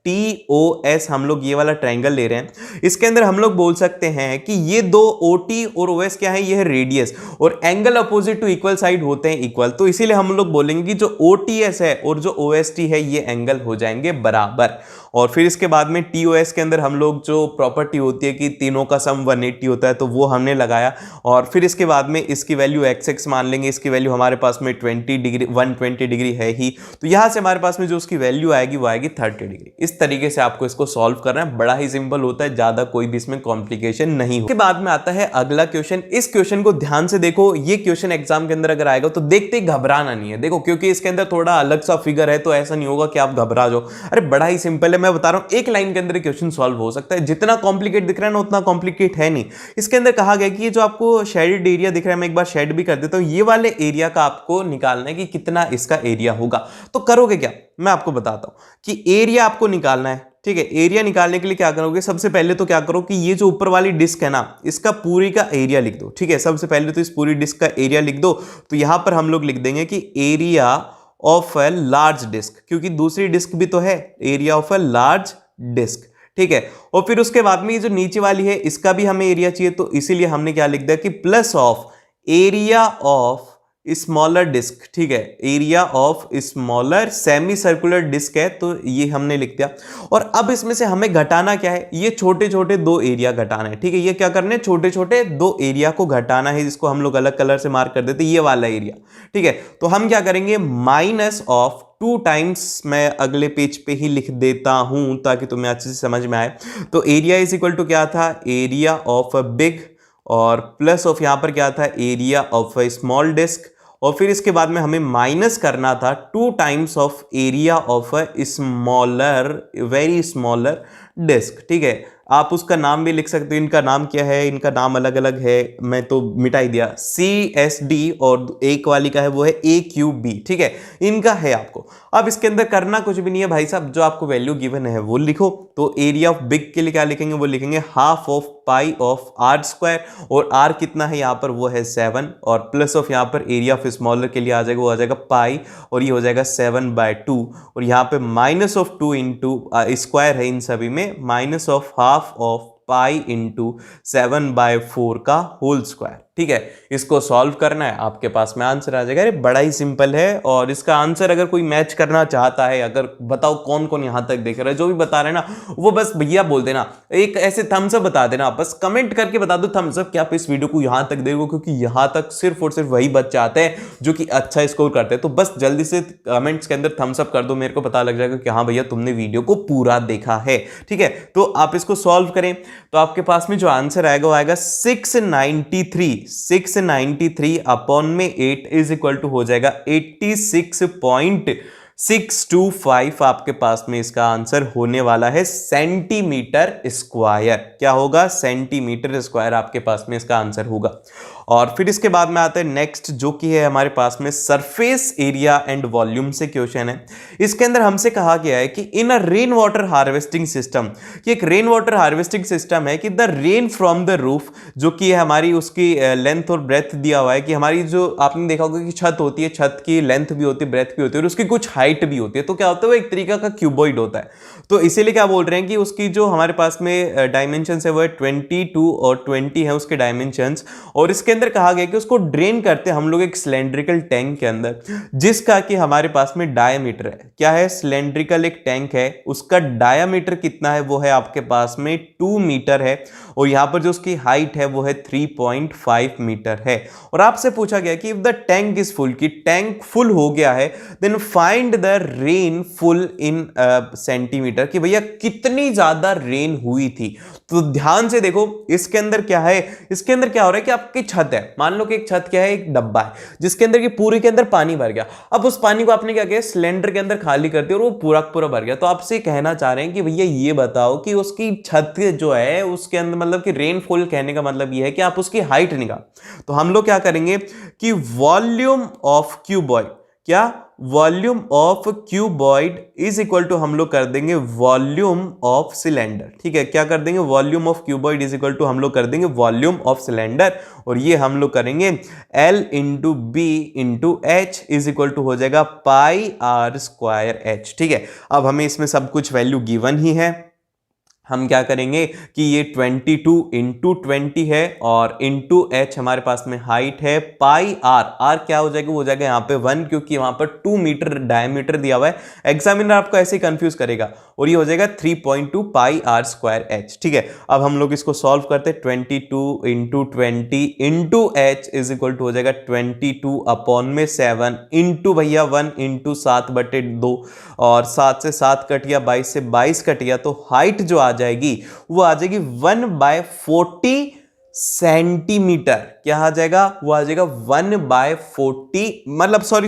TOS हम लोग ये वाला ट्रायंगल ले रहे हैं। इसके अंदर हम लोग बोल सकते हैं कि ये दो OT और OS क्या है, ये है रेडियस, और angle opposite to equal side होते हैं इक्वल। तो इसीलिए हम लोग बोलेंगे कि जो OTS है और जो OST है ये एंगल हो जाएंगे बराबर। और फिर इसके बाद में TOS के अंदर हम लोग जो प्रॉपर्टी होती है कि तीनों का सम 180 होता है, तो वो हमने लगाया। और फिर इसके बाद में इसकी वैल्यू XX मान लेंगे, इसकी वैल्यू हमारे पास में 120 डिग्री है ही, तो यहां से हमारे पास में जो उसकी वैल्यू आएगी वो आएगी 30 डिग्री। इस तरीके से आपको इसको सॉल्व करना है, बड़ा ही सिंपल होता है, ज्यादा कोई भी इसमें कॉम्प्लिकेशन नहीं हो। उसके बाद में आता है अगला क्वेश्चन। इस क्वेश्चन को ध्यान से देखो, ये क्वेश्चन एग्जाम के अंदर अगर आएगा तो देखते ही घबराना नहीं है। देखो क्योंकि इसके अंदर थोड़ा अलग सा फिगर है, तो ऐसा नहीं होगा कि आप घबरा जाओ। अरे बड़ा ही सिंपल है, मैं बता रहा हूं, एक लाइन के अंदर क्वेश्चन सॉल्व हो सकता है। जितना कॉम्प्लिकेट दिख रहा है ना उतना कॉम्प्लिकेट है नहीं। इसके अंदर कहा गया कि ये जो आपको शेडेड एरिया दिख रहा है, मैं एक बार शेड भी कर देता हूं, ये वाले एरिया का आपको निकालना है कि कितना इसका एरिया होगा। तो करोगे क्या, मैं आपको बताता हूं कि एरिया आपको निकालना है। ठीक है, एरिया निकालने के लिए क्या करोगे, सबसे पहले तो क्या करो कि ये जो ऊपर वाली डिस्क है ना, इसका पूरी का एरिया लिख दो। ठीक है, सबसे पहले तो इस पूरी डिस्क का एरिया लिख दो। तो यहां पर हम लोग लिख देंगे कि area of a large disc, क्योंकि दूसरी डिस्क भी तो है, area of a large disc. ठीक है, और फिर उसके बाद में ये जो नीचे वाली है इसका भी हमें एरिया चाहिए, तो इसीलिए हमने क्या लिख दिया कि plus of area of smaller disc. ठीक है, area of smaller semi circular disc है, तो ये हमने लिख दिया। और अब इसमें से हमें घटाना क्या है, ये छोटे छोटे दो एरिया घटाना है। ठीक है, ये क्या करना है, छोटे छोटे दो एरिया को घटाना है, जिसको हम लोग अलग कलर से मार्क कर देते, ये वाला एरिया। ठीक है, तो हम क्या करेंगे, माइनस ऑफ 2 टाइम्स, मैं अगले पेज पे ही लिख देता हूं ताकि तुम्हें अच्छे से समझ में आए। तो एरिया इज इक्वल टू क्या था, एरिया ऑफ अ बिग, और प्लस ऑफ यहां पर क्या था, area of a small disc. और फिर इसके बाद में हमें माइनस करना था 2 times of area of a smaller, very smaller disc. ठीक है, आप उसका नाम भी लिख सकते हो, इनका नाम क्या है, इनका नाम अलग अलग है, मैं तो मिटा ही दिया, CSD, और एक वाली का है वो है AQB। ठीक है, इनका है आपको। अब इसके अंदर करना कुछ भी नहीं है भाई साहब, जो आपको वैल्यू गिवन है वो लिखो। तो एरिया ऑफ बिग के लिए क्या लिखेंगे, वो लिखेंगे half of pi of R square, और R कितना है यहाँ पर, वो है 7, और प्लस ऑफ यहाँ पर एरिया ऑफ स्मॉलर के लिए आ जाएगा, वो आ जाएगा पाई, और ये हो जाएगा 7/2, और यहाँ पे माइनस ऑफ 2 इंटू स्क्वायर है इन सभी में, minus of half of pi into 7/4 का होल स्क्वायर। ठीक है, इसको सॉल्व करना है, आपके पास में आंसर आ जाएगा। अरे बड़ा ही सिंपल है, और इसका आंसर अगर कोई मैच करना चाहता है, अगर बताओ कौन कौन यहां तक देख रहा है, जो भी बता रहे हैं ना वो बस भैया बोल देना, एक ऐसे थम्स अप बता देना, बस कमेंट करके बता दो थम्स अप कि आप इस वीडियो को यहां तक देखो, क्योंकि यहां तक सिर्फ और सिर्फ वही बच्चे आते हैं जो कि अच्छा स्कोर करते हैं। तो बस जल्दी से कमेंट्स के अंदर थम्स अप कर दो, मेरे को पता लग जाएगा कि हाँ भैया तुमने वीडियो को पूरा देखा है। ठीक है, तो आप इसको सॉल्व करें, तो आपके पास में जो आंसर आएगा वो आएगा 693 अपॉन में 8 इज इक्वल टू हो जाएगा 86.625। आपके पास में इसका आंसर होने वाला है सेंटीमीटर स्क्वायर। क्या होगा, सेंटीमीटर स्क्वायर आपके पास में इसका आंसर होगा। और फिर इसके बाद में आता है नेक्स्ट, जो कि है हमारे पास में सरफेस एरिया एंड वॉल्यूम से क्वेश्चन है। इसके अंदर हमसे कहा गया है कि इन अ रेन वाटर हार्वेस्टिंग सिस्टम, कि एक रेन वाटर हार्वेस्टिंग सिस्टम है कि the rain from the roof, जो कि हमारी उसकी लेंथ और ब्रेथ दिया हुआ है कि हमारी जो आपने देखा होगा कि छत होती है, छत की लेंथ भी होती है, ब्रेथ भी होती है और उसकी कुछ हाइट भी होती है। तो क्या होता है, वो एक तरीका का क्यूबॉइड होता है। तो इसीलिए क्या बोल रहे हैं कि उसकी जो हमारे पास में डायमेंशंस है वो है 22 और 20 है उसके डायमेंशंस। और इसके अंदर कहा गया कि उसको ड्रेन करते हम लोग एक सिलेंड्रिकल टैंक के अंदर, जिसका कि हमारे पास में डायमीटर है, क्या है, सिलेंड्रिकल एक टैंक है, उसका डायमीटर कितना है, वो है आपके पास में 2 मीटर है। और यहां पर जो उसकी हाइट है वो है 3.5 मीटर है। और आपसे पूछा गया कि if the tank is full, कि टैंक फुल हो गया है, then find the rainfall in centimetre, कि भैया कितनी ज्यादा रेन हुई थी। तो ध्यान से देखो इसके अंदर क्या है, इसके अंदर क्या हो रहा है कि आपकी छत है, मान लो कि एक छत क्या है, एक डब्बा है जिसके अंदर की पूरी के अंदर पानी भर गया। अब उस पानी को आपने क्या किया, सिलेंडर के अंदर खाली कर दिया और वो पूरा पूरा भर गया। तो आपसे कहना चाह रहे हैं कि भैया ये बताओ कि उसकी छत जो है उसके अंदर, मतलब कि रेनफॉल कहने का मतलब ये है कि आप उसकी हाइट निकाल। तो हम लोग क्या करेंगे कि वॉल्यूम ऑफ क्यूबॉइड, क्या, volume of cuboid is equal to हम लोग कर देंगे वॉल्यूम ऑफ सिलेंडर। ठीक है, क्या कर देंगे, volume of cuboid is equal to हम लोग कर देंगे वॉल्यूम ऑफ सिलेंडर। और ये हम लोग करेंगे L into B into H is equal to हो जाएगा पाई आर स्क्वायर एच। ठीक है, अब हमें इसमें सब कुछ वैल्यू गिवन ही है। हम क्या करेंगे कि ये 22 इंटू 20 है और इंटू एच हमारे पास में हाइट है, पाई आर, आर क्या हो जाएगा, वो हो जाएगा यहाँ पे 1, क्योंकि वहां पर 2 मीटर डायमीटर दिया हुआ है। एग्जामिनर आपको ऐसे ही कंफ्यूज करेगा। और ये हो जाएगा 3.2 पाई आर स्क्वायर एच। ठीक है, अब हम लोग इसको सॉल्व करते हैं। 22 into 20 into H is equal to हो जाएगा 22 अपॉन में 7 इंटू भैया 1 इंटू 7/2 और 7 से 7 कट गया, 22 से 22 कट गया। तो हाइट जो आ जाएगी वो आ जाएगी 1/40 सेंटीमीटर। क्या आ जाएगा, वो आ जाएगा 1/40, मतलब सॉरी,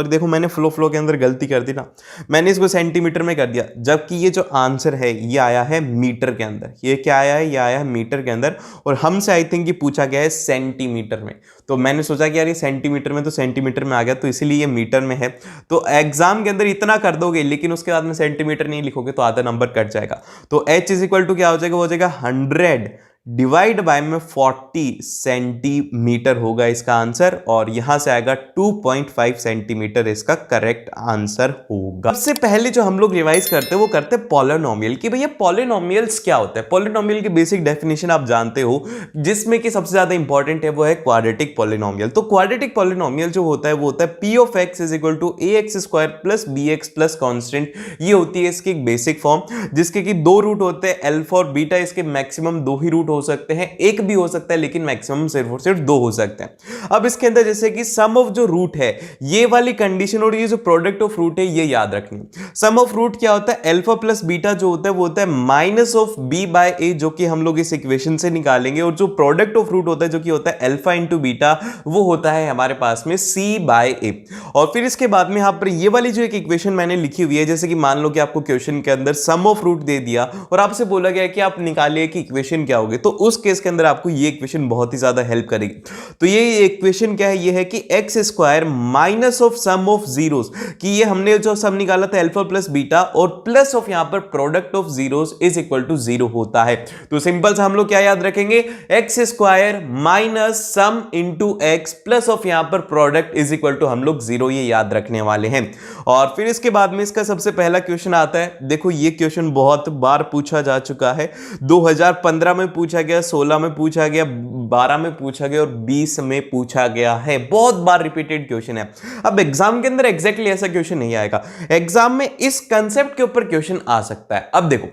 देखो मैंने फ्लो के अंदर गलती कर दी ना, मैंने इसको सेंटीमीटर में कर दिया, जबकि ये जो आंसर है ये आया है मीटर के अंदर। ये क्या आया है, ये आया है मीटर के अंदर। और हमसे आई थिंक ये पूछा गया है सेंटीमीटर में, तो मैंने सोचा कि यार ये सेंटीमीटर में, तो सेंटीमीटर में आ गया, तो इसीलिए ये मीटर में है। तो एग्जाम के अंदर इतना कर दोगे, लेकिन उसके बाद में सेंटीमीटर नहीं लिखोगे तो आधा नंबर कट जाएगा। तो h इज इक्वल टू क्या हो जाएगा, वो हो जाएगा 100 डिवाइड बाय में 40 सेंटीमीटर होगा इसका आंसर। और यहां से आएगा 2.5 सेंटीमीटर इसका करेक्ट आंसर होगा। सबसे पहले जो हम लोग रिवाइज करते हैं वो करते हैं पॉलिनोमियल, कि भैया पॉलिनोमियल्स क्या होता है। पॉलिनोमियल की बेसिक डेफिनेशन आप जानते हो, जिसमें कि सबसे ज्यादा इंपॉर्टेंट है वो है क्वाड्रेटिक पॉलिनोमियल। तो क्वाड्रेटिक पॉलिनोमियल जो होता है वो होता है P of X is equal to A X square plus B X plus constant. ये होती है इसकी एक बेसिक फॉर्म, जिसके कि 2 रूट होते हैं, अल्फा और बीटा। इसके मैक्सिमम 2 ही रूट हो सकते हैं, एक भी हो सकता है लेकिन मैक्सिमम सिर्फ और सिर्फ 2 हो सकते हैं। अब इसके अंदर जैसे कि सम ऑफ जो रूट है, ये वाली कंडीशन और ये जो प्रोडक्ट ऑफ रूट है ये याद रखनी। सम ऑफ रूट क्या होता है, अल्फा प्लस बीटा जो होता है वो होता है माइनस ऑफ बी बाय ए, जो कि हम लोग इस इक्वेशन से निकालेंगे। और जो प्रोडक्ट ऑफ रूट होता है जो कि होता है अल्फा इंटू बीटा, वो होता है हमारे पास में सी बाय ए। और फिर इसके बाद में यहां पर ये वाली जो एक इक्वेशन मैंने लिखी हुई है, जैसे कि मान लो कि आपको क्वेश्चन के अंदर सम ऑफ रूट दे दिया और आपसे बोला गया कि आप निकालिए कि इक्वेशन क्या होगी, तो उस केस के अंदर आपको ये इक्वेशन बहुत ही ज्यादा हेल्प करेगी। तो ये इक्वेशन क्या है, ये है कि X square minus of sum of zeros, कि ये हमने जो सम निकाला था अल्फा प्लस बीटा और प्लस ऑफ यहां पर product of zeros is equal to 0 होता है। तो सिंपल से हम लोग क्या याद रखेंगे, x square minus sum into x plus of यहां पर प्रोडक्ट इज इक्वल टू हम लोग 0, ये याद रखने वाले हैं। और फिर इसके बाद में इसका सबसे पहला क्वेश्चन आता है। देखो ये क्वेश्चन बहुत बार पूछा जा चुका है, 2015 में पूछा गया, 16 में पूछा गया, 12 में पूछा गया और 20 में पूछा गया है। बहुत बार रिपीटेड क्वेश्चन है। अब एग्जाम के अंदर एग्जैक्टली ऐसा क्वेश्चन नहीं आएगा, एग्जाम में इस कंसेप्ट के ऊपर क्वेश्चन आ सकता है। अब देखो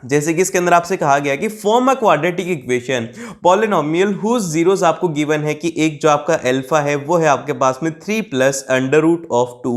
जैसे कि इसके अंदर आपसे कहा गया कि form a quadratic equation polynomial whose zeros आपको गिवन है, कि एक जो आपका अल्फा है वो है आपके पास में 3 प्लस अंडर रूट ऑफ 2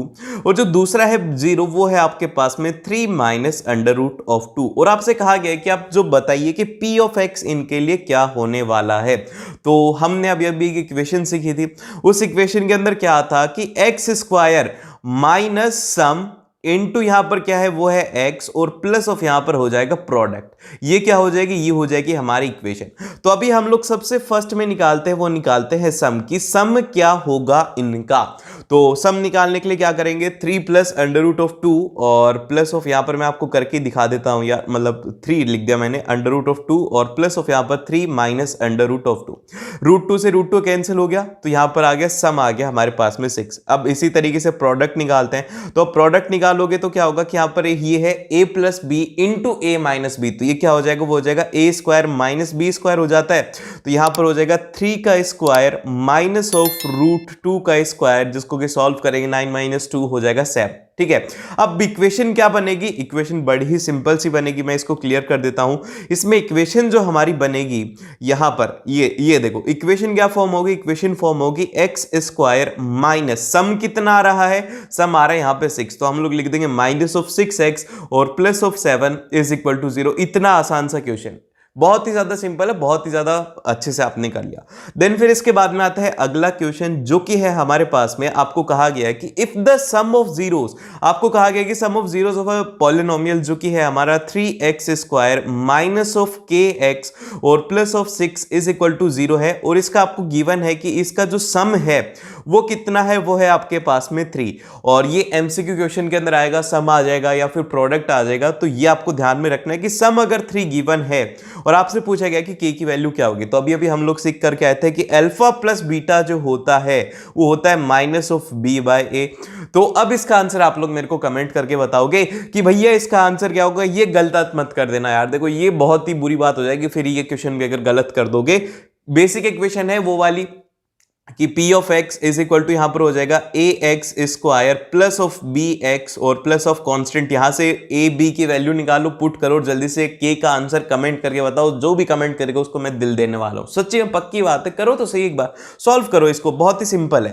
और जो दूसरा है 0 वो है आपके पास में 3 माइनस अंडर रूट ऑफ 2। और आपसे कहा गया है कि आप जो बताइए कि p ऑफ x इनके लिए क्या होने वाला है। तो हमने अभी एक इक्वेशन सीखी थी, उस इक्वेशन के अंदर क्या था कि X square minus sum into यहां पर क्या है वो है एक्स और प्लस ऑफ यहां पर हो जाएगा प्रोडक्ट। ये क्या हो जाएगी, ये हो जाएगी हमारी इक्वेशन। तो अभी हम लोग सबसे फर्स्ट में निकालते हैं, वो निकालते हैं सम की, सम क्या होगा इनका। तो सम निकालने के लिए क्या करेंगे, 3 प्लस अंडर रूट ऑफ 2 और प्लस ऑफ यहां पर मैं आपको करके दिखा देता हूं यार, मतलब 3 लिख दिया मैंने, अंडर रूट ऑफ 2 और प्लस ऑफ यहां पर 3 minus under root of 2। Root 2 से रूट 2 कैंसिल हो गया, तो यहां पर आ गया सम आ गया हमारे पास में 6। अब इसी तरीके से प्रोडक्ट निकालते हैं, तो प्रोडक्ट निकालोगे तो क्या होगा कि यहां पर ये है a plus B into A minus B, तो ये क्या हो जाएगा, वो हो जाएगा a square minus B square हो जाता है। तो यहां पर हो जाएगा 3 का स्क्वायर माइनस ऑफ रूट 2 का स्क्वायर, जिसको कि सॉल्व करेंगे 9 माइनस 2 हो जाएगा 7। ठीक है, अब इक्वेशन क्या बनेगी, इक्वेशन बड़ी ही सिंपल सी बनेगी, मैं इसको क्लियर कर देता हूं। इसमें इक्वेशन जो हमारी बनेगी यहां पर ये देखो, इक्वेशन क्या फॉर्म होगी, इक्वेशन फॉर्म होगी एक्स स्क्वायर माइनस सम कितना आ रहा है, सम आ रहा है यहां पे 6, तो हम लोग लिख देंगे माइनस ऑफ 6x और plus of 7 is equal to 0। इतना आसान सा क्वेश्चन, बहुत ही ज्यादा सिंपल है, बहुत ही ज्यादा अच्छे से आपने कर लिया। देन फिर इसके बाद में आता है अगला क्वेश्चन, जो कि है हमारे पास में, आपको कहा गया है कि if the sum of zeros, आपको कहा गया कि sum of zeros of a polynomial जो कि है हमारा 3x square minus of kx और plus of 6 is equal to 0 है, और इसका आपको गिवन है कि इसका जो सम है वो कितना है, वो है आपके पास में 3। और ये एमसीक्यू क्वेश्चन के अंदर आएगा, सम आ जाएगा या फिर प्रोडक्ट आ जाएगा, तो ये आपको ध्यान में रखना है कि सम अगर 3 गिवन है और आपसे पूछा गया कि k की वैल्यू क्या होगी, तो अभी अभी हम लोग सीख करके आए थे कि अल्फा प्लस बीटा जो होता है वो होता है minus of b by a। तो अब इसका आंसर आप लोग मेरे को कमेंट करके बताओगे कि भैया इसका आंसर क्या होगा। ये गलत मत कर देना यार, देखो ये बहुत ही बुरी बात हो जाएगी फिर ये क्वेश्चन भी अगर गलत कर दोगे। बेसिक इक्वेशन है वो वाली कि p of x is equal to यहां पर हो जाएगा ax square plus of bx और प्लस ऑफ कांस्टेंट, यहां से a b की वैल्यू निकालो, पुट करो, जल्दी से k का आंसर कमेंट करके बताओ, जो भी कमेंट करेगा उसको मैं दिल देने वाला हूं, सच्ची में पक्की बात है, करो तो सही, एक बार सॉल्व करो इसको, बहुत ही सिंपल है।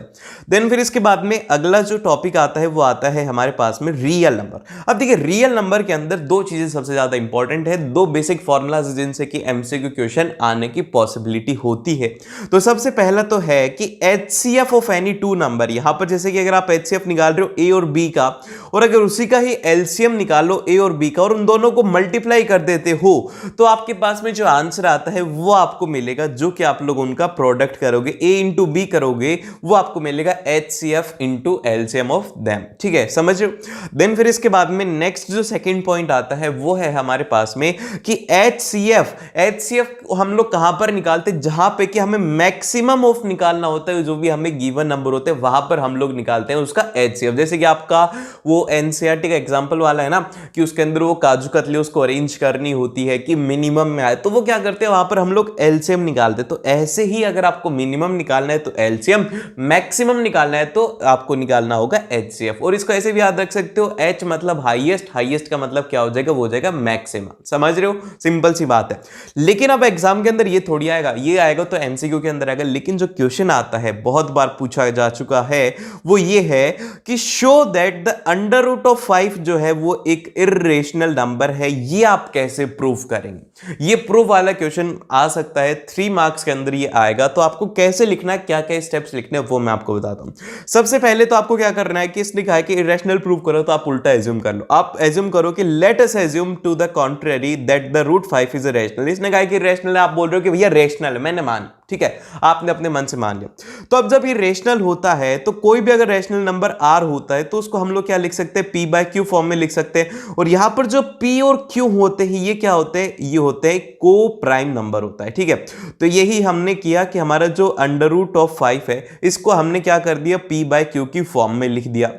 देन फिर इसके बाद में अगला जो टॉपिक आता है वो आता है हमारे पास में रियल नंबर। अब देखिए रियल नंबर के अंदर दो चीजें सबसे ज्यादा इंपॉर्टेंट है, दो बेसिक फॉर्मूलाज जिनसे कि एमसीक्यू क्वेश्चन आने की पॉसिबिलिटी होती है। तो सबसे पहला तो है कि HCF of any two number, यहां पर जैसे कि अगर आप HCF निकाल रहे हो A और B का, और अगर उसी का ही LCM निकालो A और B का और उन दोनों को मल्टीप्लाई कर देते हो, तो आपके पास में जो आंसर आता है वो आपको मिलेगा, जो कि आप लोग उनका प्रोडक्ट करोगे, A इंटू B करोगे, वो आपको मिलेगा HCF into LCM of them. ठीक है, समझ रहे हो। देन फिर इसके बाद में नेक्स्ट जो सेकेंड पॉइंट आता है वो है हमारे पास में कि HCF हम लोग कहां पर निकालते, जहां पे कि हमें मैक्सिमम ऑफ निकालना होता है, जो भी हमें गिवन नंबर होते हैं वहां पर हम लोग निकालते हैं उसका HCF। जैसे कि आपका वो NCERT का एग्जांपल वाला है ना, कि उसके अंदर वो काजू कतली उसको अरेंज करनी होती है कि मिनिमम में आए, तो वो क्या करते हैं वहां पर हम लोग LCM निकालते हैं। तो ऐसे ही अगर आपको मिनिमम निकालना है तो LCM, मैक्सिमम निकालना है तो आपको निकालना होगा HCF। और इसको ऐसे भी याद रख सकते हो, H मतलब हाईएस्ट, हाईएस्ट का मतलब क्या हो जाएगा, वो हो जाएगा मैक्सिमम। समझ रहे हो, सिंपल सी बात है। लेकिन अब एग्जाम के अंदर ये थोड़ी आएगा, ये आएगा तो MCQ के अंदर आएगा। लेकिन जो क्वेश्चन आता है, बहुत बार पूछा जा चुका है, वो ये है कि show that the under root of 5 जो है वो एक इर्रेशनल नंबर है। ये आप कैसे प्रूव करेंगे, ये प्रूफ वाला क्वेश्चन आ सकता है, 3 मार्क्स के अंदर ये आएगा। तो आपको कैसे लिखना है, क्या क्या स्टेप्स लिखने हैं, वो मैं आपको बताता हूं। सबसे पहले तो आपको क्या करना है कि इसने कहा है कि इरेशनल प्रूव करो, तो आप उल्टा एज्यूम कर लो। आप एज्यूम करो कि let us assume to the contrary that the root 5 is rational. इसने कहा कि रेशनल है, आप बोल रहे हो कि भैया रेशनल है, मैंने मान, ठीक है, आपने अपने मन से मान लिया। तो अब जब ये रेशनल होता है, तो कोई भी अगर रेशनल नंबर r होता है तो उसको हम लोग क्या लिख सकते हैं, p बाय q फॉर्म में लिख सकते हैं। और यहां पर जो p और q होते हैं, ये क्या होते हैं, ये होते हैं को प्राइम नंबर होता है। ठीक है, तो यही हमने किया कि हमारा जो अंडर रूट ऑफ 5 है, इसको हमने क्या कर दिया, p बाय q की फॉर्म में लिख दिया।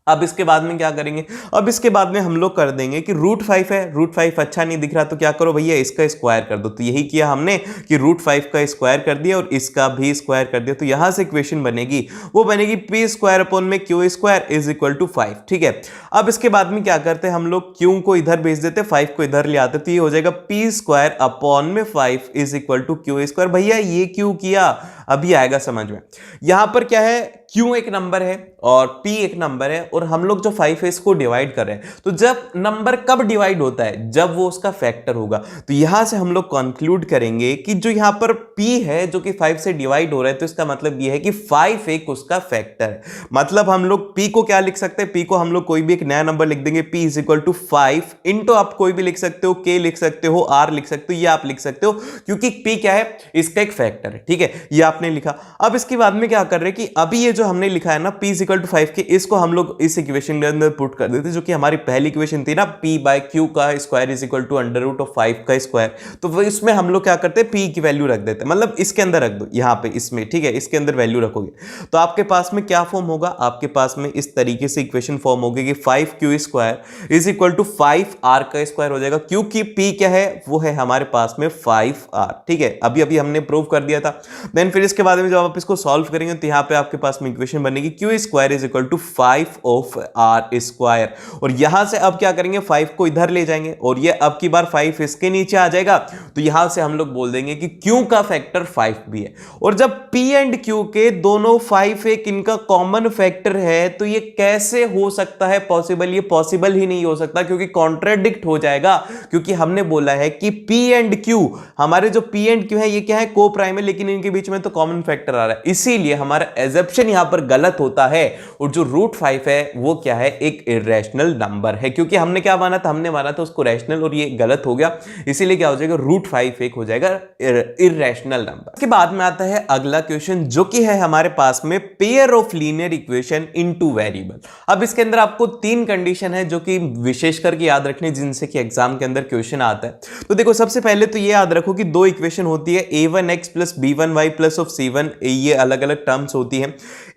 अब इसके बाद में क्या करेंगे, अब इसके बाद में हम लोग कर देंगे कि रूट 5 है, रूट 5 अच्छा नहीं दिख रहा तो क्या करो भैया, इसका स्क्वायर कर दो। तो यही किया हमने कि रूट 5 का स्क्वायर कर दिया और इसका भी स्क्वायर कर दिया। तो यहां से इक्वेशन बनेगी, वो बनेगी p स्क्वायर अपॉन में q square is equal to 5। ठीक है, अब इसके बाद में क्या करते हैं, हम लोग q को इधर भेज देते, 5 को इधर ले आते, तो ये हो जाएगा p स्क्वायर अपॉन में 5 is equal to q square. भैया ये क्यों किया, अभी आएगा समझ में। यहां पर क्या है, Q एक नंबर है और P एक नंबर है और हम लोग जो 5 है इसको डिवाइड कर रहे हैं। तो जब नंबर कब डिवाइड होता है, जब वो उसका फैक्टर होगा। तो यहां से हम लोग कंक्लूड करेंगे कि जो यहां पर P है जो कि 5 से डिवाइड हो रहा है, तो इसका मतलब ये है कि 5 एक उसका फैक्टर है। मतलब हम लोग P को क्या लिख सकते हैं, P को हम लोग कोई भी एक नया नंबर लिख देंगे, P is equal to 5 into आप कोई भी लिख सकते हो, K लिख सकते हो, R लिख सकते हो, ये आप लिख सकते हो क्योंकि P क्या है, इसका एक फैक्टर है। ठीक है, ये आपने लिखा। अब इसके बाद में क्या कर रहे हैं कि अभी ये जो हमने लिखा है ना P इज इक्वल टू 5 के, इसको हम लोग इस इक्वेशन के अंदर पुट कर देते, जो कि हमारी पहली इक्वेशन थी ना, P बाय Q का square is equal to under root of 5 का स्क्वायर। तो वो इसमें हम लोग क्या करते हैं, P की वैल्यू रख देते हैं, मतलब इसके अंदर रख दो यहाँ पे इसमें। ठीक है, इसके अंदर वैल्यू रखोगे तो आपके पास में क्या फॉर्म होगा, आपके पास में इस तरीके से इक्वेशन फॉर्म होगी कि 5Q square is equal to 5R का स्क्वायर हो जाएगा, क्योंकि P क्या है, वो है हमारे पास में 5R। ठीक है, अभी अभी हमने प्रूव कर दिया था। देन फिर इसके बाद में जब आप इसको सॉल्व करेंगे तो यहाँ पे आपके पास में इक्वेशन बनेगी Q square is equal to 5 of R square. और यहां से अब क्या करेंगे, 5 को इधर ले जाएंगे और ये अब की बार 5 इसके नीचे आ जाएगा। तो यहां से हम लोग बोल देंगे कि Q का फैक्टर 5 भी है। और जब P एंड Q के दोनों 5 एक इनका कॉमन फैक्टर है, तो ये कैसे हो सकता है पॉसिबल, ये पॉसिबल ही नहीं हो सकता क्योंकि कॉन्ट्राडिक्ट हो जाएगा। क्योंकि हमने बोला है कि P एंड Q, हमारे जो P एंड Q है ये क्या है, को प्राइम है, लेकिन इनके बीच में तो कॉमन फैक्टर आ रहा है, इसीलिए हमारा एजम्पशन यहां पर गलत होता है। और जो रूट 5 है वो क्या है, एक इरेशनल नंबर है, क्योंकि हमने क्या माना था, हमने माना था उसको रैशनल और ये गलत हो गया, इसीलिए क्या हो जाएगा, रूट 5 एक हो जाएगा इरेशनल नंबर। इसके बाद में आता है अगला क्वेश्चन, जो कि है हमारे पास में pair of linear equation into variable. अब इसके अंदर आपको 3 कंडीशन है जो कि विशेष करके याद रखने, जिनसे कि एग्जाम के अंदर क्वेश्चन आता है। तो देखो, सबसे पहले तो ये याद रखो कि 2 इक्वेशन होती है, a1x plus b1y plus of c1, ये अलग अलग टर्म्स होती है।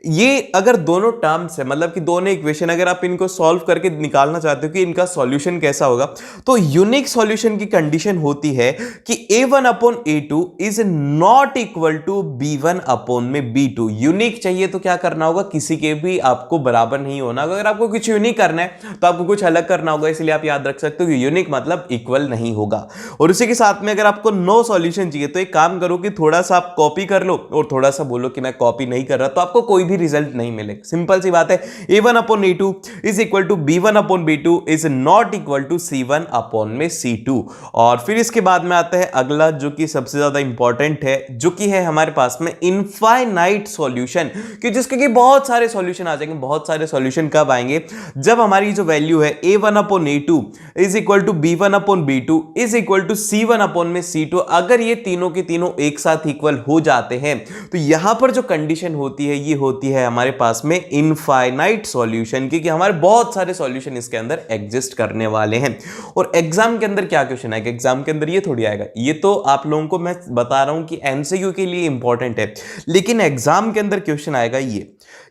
ये अगर दोनों टर्म्स है, मतलब कि दोनों इक्वेशन अगर आप इनको सॉल्व करके निकालना चाहते हो कि इनका सॉल्यूशन कैसा होगा, तो यूनिक सॉल्यूशन की कंडीशन होती है कि a1 upon a2 is not equal to b1 upon में b2। यूनिक चाहिए तो क्या करना होगा, किसी के भी आपको बराबर नहीं होना। अगर आपको कुछ यूनिक करना है तो आपको कुछ अलग करना होगा, इसलिए आप याद रख सकते हो कि यूनिक मतलब इक्वल नहीं होगा। और उसी के साथ में अगर आपको नो सॉल्यूशन चाहिए तो एक काम करो कि थोड़ा सा आप कॉपी कर लो और थोड़ा सा बोलो कि मैं कॉपी नहीं कर रहा, तो आपको कोई भी रिजल्ट नहीं मिलेगा। सिंपल सी बात है, a1 upon a2 is equal to b1 upon b2 is not equal to c1 upon में c2। और फिर इसके बाद में आता है अगला, जो कि सबसे ज्यादा इंपॉर्टेंट है, जो कि है हमारे पास में इनफाइनाइट सॉल्यूशन, कि जिसके कि बहुत सारे सॉल्यूशन आ जाएंगे। बहुत सारे सॉल्यूशन कब आएंगे, जब हमारी जो वैल्यू है a1 upon a2 is equal to b1 upon b2 is equal to c1 upon में c2, अगर ये तीनों के तीनों एक साथ इक्वल हो जाते हैं, तो यहां पर जो कंडीशन होती है ये होती है हमारे पास में इनफाइनाइट सॉल्यूशन, क्योंकि हमारे बहुत सारे सॉल्यूशन इसके अंदर एग्जिस्ट करने वाले हैं। और एग्जाम के अंदर क्या क्वेश्चन आएगा, एग्जाम के अंदर ये थोड़ी आएगा, ये तो आप लोगों को मैं बता रहा हूं कि एमसीक्यू के लिए इंपॉर्टेंट है, लेकिन एग्जाम के अंदर क्वेश्चन आएगा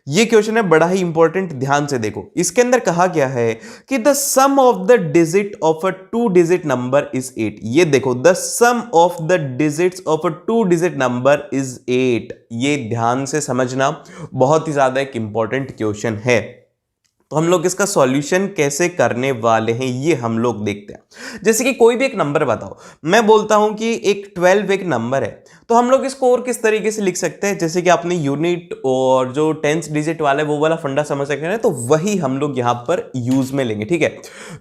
ये क्वेश्चन है बड़ा ही इंपॉर्टेंट। ध्यान से देखो, इसके अंदर कहा गया है कि the sum of the digit of a 2 digit number is 8। ये देखो, the sum of the digits of a 2 digit number is 8। ये ध्यान से समझना, बहुत ही ज्यादा एक इंपॉर्टेंट क्वेश्चन है। तो हम लोग इसका सॉल्यूशन कैसे करने वाले हैं ये हम लोग देखते हैं। जैसे कि कोई भी एक नंबर बताओ, मैं बोलता हूं कि एक 12 एक नंबर है, तो हम लोग इसको और किस तरीके से लिख सकते हैं, जैसे कि आपने यूनिट और जो 10th डिजिट वाला है वो वाला फंडा समझ सकते हैं, तो वही हम लोग यहां पर यूज में लेंगे। ठीक है,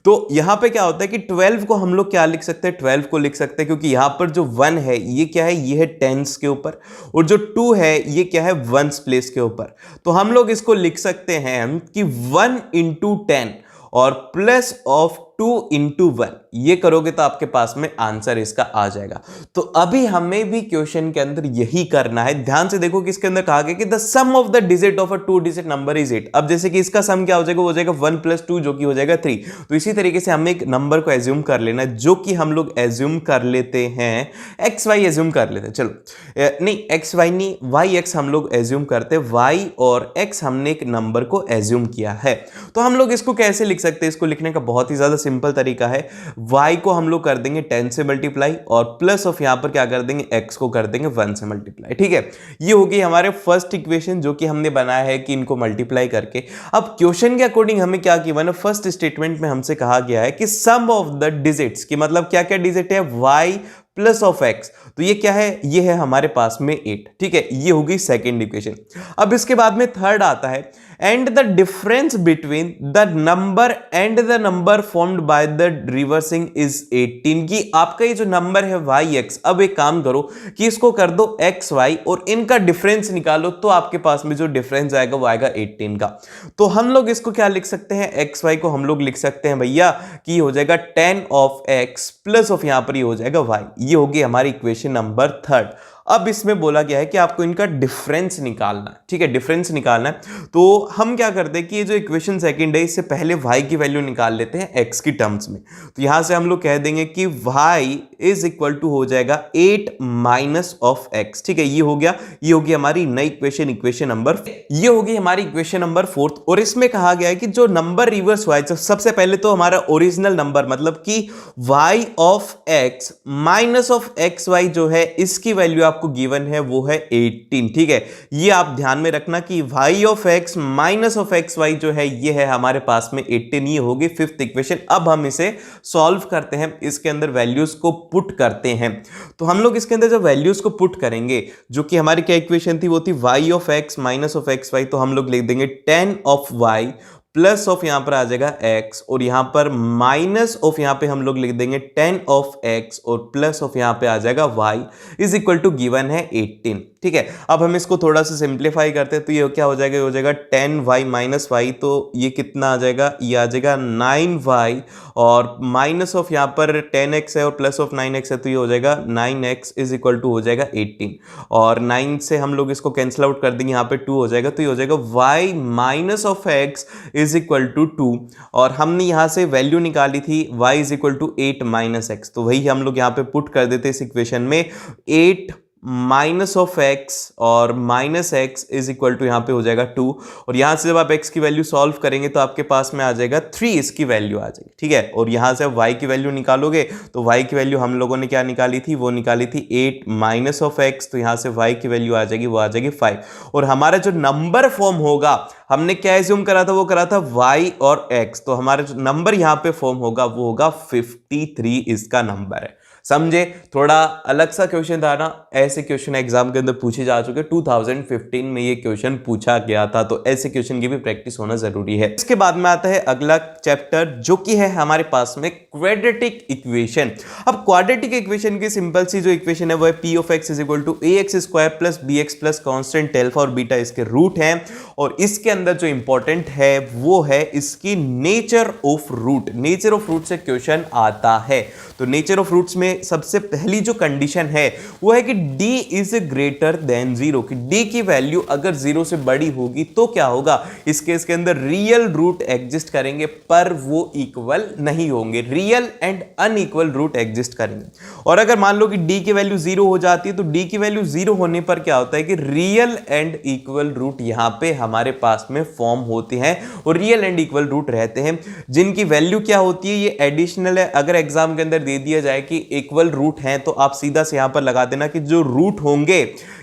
तो यहां पे क्या होता है कि 12 को हम लोग क्या लिख सकते हैं, 12 को लिख सकते हैं, क्योंकि यहां पर जो 1 है ये क्या है, ये है टेंस के ऊपर, और जो 2 है ये क्या है, वंस प्लेस के ऊपर। तो हम लोग इसको लिख सकते हैं कि 1 इंटू 10 और प्लस ऑफ 2 इंटू 1, ये करोगे तो आपके पास में आंसर इसका आ जाएगा। तो अभी हमें भी क्वेश्चन के अंदर यही करना है। ध्यान से देखो कि इसके अंदर कहा गया कि the sum of the digit of a 2 digit number is 8। अब जैसे कि इसका सम क्या हो जाएगा, वो हो जाएगा 1 प्लस 2 जो कि हो जाएगा 3। तो इसी तरीके से हमें एक नंबर को एज्यूम कर लेना है, जो कि हम लोग एज्यूम कर लेते हैं एक्स वाई एज्यूम कर लेते हैं। चलो नहीं, एक्स वाई नहीं, वाई एक्स हम लोग एज्यूम करते हैं। वाई और एक्स हमने एक नंबर को एज्यूम किया है, तो हम लोग इसको कैसे लिख सकते हैं, इसको लिखने का बहुत ही ज्यादा सिंपल तरीका है। y को हम लोग कर देंगे 10 से मल्टीप्लाई और प्लस ऑफ यहां पर क्या कर देंगे, x को कर देंगे 1 से मल्टीप्लाई। ठीक है, ये होगी हमारे फर्स्ट इक्वेशन जो कि हमने बनाया है कि इनको मल्टीप्लाई करके। अब क्वेश्चन के अकॉर्डिंग हमें क्या किया ना, फर्स्ट स्टेटमेंट में हमसे कहा गया है कि सम ऑफ द डिजिट्स की मतलब क्या क्या डिजिट है, y प्लस ऑफ एक्स, तो ये क्या है, ये है हमारे पास में 8। ठीक है, ये होगी सेकेंड इक्वेशन। अब इसके बाद में थर्ड आता है and the difference between the number and the number formed by the reversing is 18, कि आपका ये जो नंबर है वाई एक्स, अब एक काम करो कि इसको कर दो एक्स वाई और इनका डिफरेंस निकालो, तो आपके पास में जो डिफरेंस आएगा वो आएगा 18 का। तो हम लोग इसको क्या लिख सकते हैं, एक्स वाई को हम लोग लिख सकते हैं भैया कि ये हो जाएगा 10 ऑफ एक्स प्लस ऑफ यहां पर ये हो जाएगा वाई। ये होगी हमारी इक्वेशन नंबर थर्ड। अब इसमें बोला गया है कि आपको इनका डिफरेंस निकालना है। ठीक है, डिफरेंस निकालना है, तो हम क्या करते हैं कि ये जो इक्वेशन सेकंड है इससे पहले y की वैल्यू निकाल लेते हैं x की टर्म्स में। तो यहां से हम लोग कह देंगे कि y इज इक्वल टू हो जाएगा 8 माइनस ऑफ x। ठीक है, ये हो गया, ये होगी हमारी नई इक्वेशन, इक्वेशन नंबर, ये होगी हमारी इक्वेशन नंबर फोर्थ। और इसमें कहा गया है कि जो नंबर रिवर्स हुआ है, सबसे पहले तो हमारा ओरिजिनल नंबर मतलब कि y of x minus of x y जो है इसकी वैल्यू आपको गिवन है वो है 18। ठीक है, ये आप ध्यान में रखना कि y of x minus of x y जो है ये है हमारे पास में 18। ये होगी फिफ्थ इक्वेशन। अब हम इसे सॉल्व करते हैं, इसके अंदर वैल्यूज को पुट करते हैं। तो हम लोग इसके अंदर जब वैल्यूज को पुट करेंगे, जो कि हमारी क्या इक्वेशन थी, वो थी y of x minus of x y, तो हम लोग लिख देंगे 10 ऑफ y प्लस ऑफ यहां पर आ जाएगा x और यहां पर माइनस ऑफ यहां पे हम लोग लिख देंगे 10 ऑफ x और प्लस ऑफ यहां पे आ जाएगा y is equal to given है 18। ठीक है, अब हम इसको थोड़ा सा सिंप्लीफाई करते हैं, तो ये क्या हो जाएगा, ये हो जाएगा 10y माइनस वाई, तो ये कितना आ जाएगा, ये आ जाएगा 9y और माइनस ऑफ यहाँ पर 10x है और प्लस ऑफ 9x है, तो ये हो जाएगा 9x इज इक्वल टू हो जाएगा 18 और 9 से हम लोग इसको कैंसिल आउट कर देंगे, यहाँ पे 2 हो जाएगा, तो ये हो जाएगा y minus of x is equal to 2 और हमने यहाँ से वैल्यू निकाली थी y is equal to 8 minus x, तो वही हम लोग यहाँ पे पुट कर देते इस इक्वेशन में 8 माइनस ऑफ एक्स और minus x is equal to यहाँ पे हो जाएगा 2 और यहाँ से जब आप x की वैल्यू सॉल्व करेंगे तो आपके पास में आ जाएगा 3 इसकी वैल्यू आ जाएगी। ठीक है, और यहाँ से आप y की वैल्यू निकालोगे तो y की वैल्यू हम लोगों ने क्या निकाली थी, वो निकाली थी 8 माइनस ऑफ एक्स, तो यहाँ से y की वैल्यू आ जाएगी, वो आ जाएगी 5 और हमारा जो नंबर फॉर्म होगा, हमने क्या एज्यूम करा था, वो करा था y और x, तो हमारा जो नंबर यहाँ पे फॉर्म होगा वो होगा 53 इसका नंबर है। समझे, थोड़ा अलग सा क्वेश्चन था ना, ऐसे क्वेश्चन एग्जाम के अंदर पूछे जा चुके, 2015 में ये क्वेश्चन पूछा गया था, तो ऐसे क्वेश्चन की भी प्रैक्टिस होना जरूरी है। इसके बाद में आता है अगला चैप्टर जो कि है हमारे पास में क्वाड्रेटिक इक्वेशन। अब क्वाड्रेटिक इक्वेशन की सिंपल सी जो इक्वेशन है वो है p of x is equal to ax square plus bx plus constant alpha और बीटा इसके रूट हैं और इसके अंदर जो इंपॉर्टेंट है वो है इसकी nature of root. Nature of root से क्वेश्चन आता है, तो नेचर ऑफ रूट्स में सबसे पहली जो कंडीशन है वो है कि d इज ग्रेटर देन 0, कि d की वैल्यू अगर 0 से बड़ी होगी तो क्या होगा, इस केस के अंदर रियल रूट एग्जिस्ट करेंगे पर वो इक्वल नहीं होंगे, real and unequal root exist करेंगे। और अगर मान लो कि d की वैल्यू 0 हो जाती है तो d की वैल्यू 0 होने पर क्या होता है कि रियल एंड इक्वल रूट यहां पे हमारे पास में फॉर्म होते हैं और रियल एंड इक्वल रूट रहते हैं जिनकी वैल्यू क्या होती है, ये एडिशनल है। अगर एग्जाम के अंदर दे दिया जाए कि इक्वल रूट हैं तो आप सीधा से यहां पर लगा देना कि जो रूट होंगे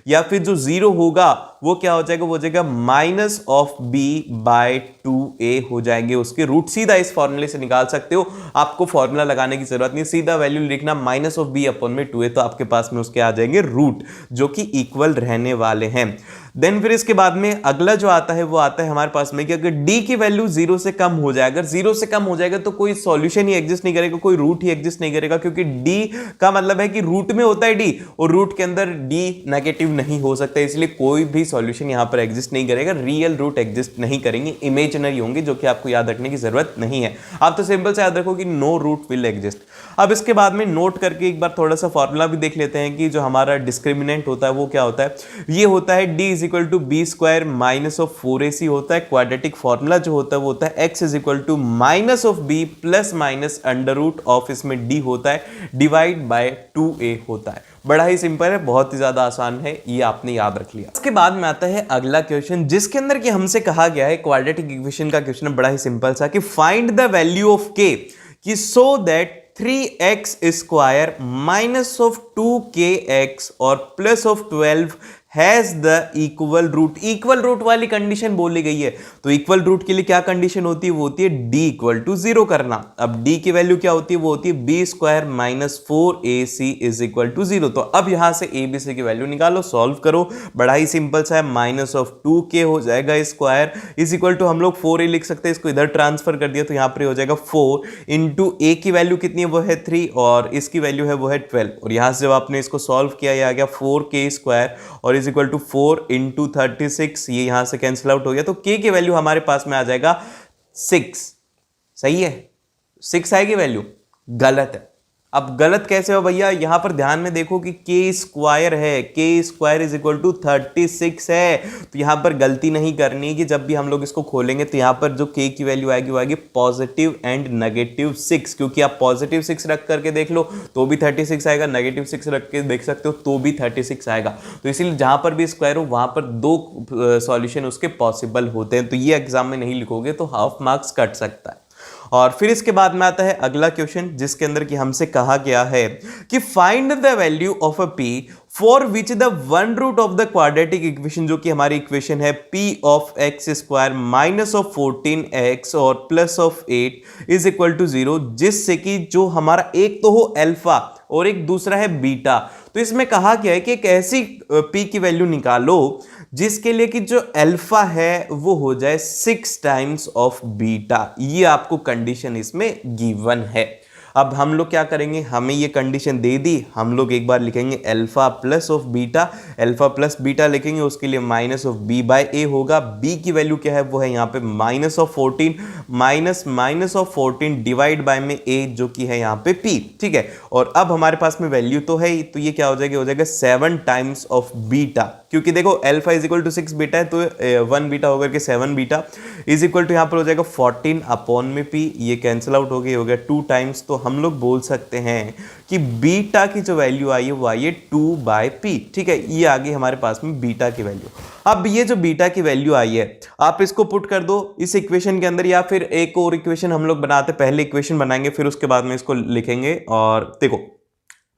या फिर जो 0 होगा वो क्या हो जाएगा, वो हो जाएगा minus of b bye 2a हो जाएंगे उसके रूट। सीधा इस फॉर्मूले से निकाल सकते हो, आपको फॉर्मूला लगाने की जरूरत नहीं, सीधा वैल्यू लिखना माइनस ऑफ b अपॉन में 2a, तो आपके पास में उसके आ जाएंगे रूट जो कि इक्वल रहने वाले हैं। देन फिर इसके बाद में अगला जो आता है वो आता है हमारे पास में कि अगर d की वैल्यू 0 से कम हो जाए, अगर 0 से कम हो जाएगा तो कोई सॉल्यूशन ही एग्जिस्ट नहीं करेगा, कोई रूट ही एग्जिस्ट नहीं करेगा, क्योंकि d का मतलब है कि रूट में होता है d और रूट के अंदर d नेगेटिव नहीं हो सकता, इसलिए कोई भी सॉल्यूशन यहां पर एग्जिस्ट नहीं करेगा, रियल रूट एग्जिस्ट नहीं करेंगे, इमेजिनरी होंगे, जो कि आपको याद रखने की जरूरत नहीं है। आप तो सिंपल से याद रखो कि नो रूट विल एग्जिस्ट। अब इसके बाद में नोट करके एक बार थोड़ा सा फॉर्मूला भी देख लेते हैं कि जो हमारा डिस्क्रिमिनेंट होता है वो क्या होता है। ये होता है d is equal to b square minus of 4ac होता है। क्वाड्रेटिक फॉर्मूला जो होता है वो होता है x is equal to minus of b plus minus under root of, इसमें d होता है डिवाइड बाय 2a होता है। बड़ा ही सिंपल है, बहुत ही ज्यादा आसान है, ये आपने याद रख लिया। इसके बाद में आता है अगला क्वेश्चन जिसके अंदर कि हमसे कहा गया है, क्वाड्रेटिक इक्वेशन का क्वेश्चन बड़ा ही सिंपल सा, कि find the value of k कि so that 3x square minus of 2kx और plus of 12 has the equal root. Equal root वाली कंडीशन बोली गई है, तो इक्वल रूट के लिए क्या कंडीशन होती है, वो होती है डी इक्वल टू 0 करना। अब डी की वैल्यू क्या होती है, वो होती है b square minus 4ac is equal to 0। तो अब यहां से ए बी सी की वैल्यू निकालो, सॉल्व करो, बड़ा ही सिंपल सा है, माइनस ऑफ 2k हो जाएगा स्क्वायर इज इक्वल टू हम लोग 4a लिख सकते हैं, इसको इधर ट्रांसफर कर दिया तो यहां पर हो जाएगा 4 इंटू ए की वैल्यू कितनी है, वो है 3 और इसकी वैल्यू है वो है 12। और यहां से जब आपने इसको सॉल्व किया, ये आ गया 4k स्क्वायर और इज इक्वल टू 4 इंटू 36, ये यहां से कैंसिल आउट हो गया, तो k की वैल्यू हमारे पास में आ जाएगा 6। सही है, 6 आएगी वैल्यू, गलत है। अब गलत कैसे हो भैया, यहां पर ध्यान में देखो कि k स्क्वायर है, k square is equal to 36 है, तो यहां पर गलती नहीं करनी कि जब भी हम लोग इसको खोलेंगे तो यहां पर जो k की वैल्यू आएगी वो आएगी पॉजिटिव एंड नेगेटिव 6, क्योंकि आप पॉजिटिव 6 रख करके देख लो तो भी 36 आएगा, नेगेटिव 6 रख के देख सकते हो तो भी 36 आएगा। तो इसीलिए जहां पर भी स्क्वायर हो वहां पर दो सॉल्यूशन उसके पॉसिबल होते हैं, तो ये एग्जाम में नहीं लिखोगे तो हाफ मार्क्स कट सकता है। और फिर इसके बाद में आता है अगला क्वेश्चन, जिसके अंदर कि हमसे कहा गया है कि find the value of a p for which the one root of the quadratic equation, जो कि हमारी इक्वेशन है p of x square minus of 14x और plus of 8 is equal to 0, जिससे कि जो हमारा एक तो हो अल्फा और एक दूसरा है बीटा। तो इसमें कहा गया है कि एक ऐसी p की वैल्यू निकालो जिसके लिए कि जो अल्फा है वो हो जाए 6 टाइम्स ऑफ बीटा। ये आपको कंडीशन इसमें गिवन है। अब हम लोग क्या करेंगे, हमें ये कंडीशन दे दी, हम लोग एक बार लिखेंगे alpha plus of beta, alpha plus beta लिखेंगे, उसके लिए माइनस ऑफ बी बाय ए होगा। बी की वैल्यू क्या है, वो है यहाँ पे minus of 14 minus of 14 divide by में ए जो कि है यहाँ पे पी। ठीक है, और अब हमारे पास में वैल्यू तो है ही, तो ये क्या हो जाएगा, हो जाएगा 7 टाइम्स ऑफ बीटा, क्योंकि देखो alpha is equal to 6 beta है तो 1 बीटा होकर के 7 बीटा इज इक्वल टू यहाँ पर हो जाएगा 14 अपॉन में पी, ये कैंसिल आउट हो गया, हो गया 2 टाइम्स। तो हम लोग बोल सकते हैं कि बीटा की जो वैल्यू आई है वो आई है 2 बाय पी। ठीक है, ये आ गई हमारे पास में बीटा की वैल्यू। अब ये जो बीटा की वैल्यू आई है आप इसको पुट कर दो इस इक्वेशन के अंदर, या फिर एक और इक्वेशन हम लोग बनाते, पहले इक्वेशन बनाएंगे फिर उसके बाद में इसको लिखेंगे। और देखो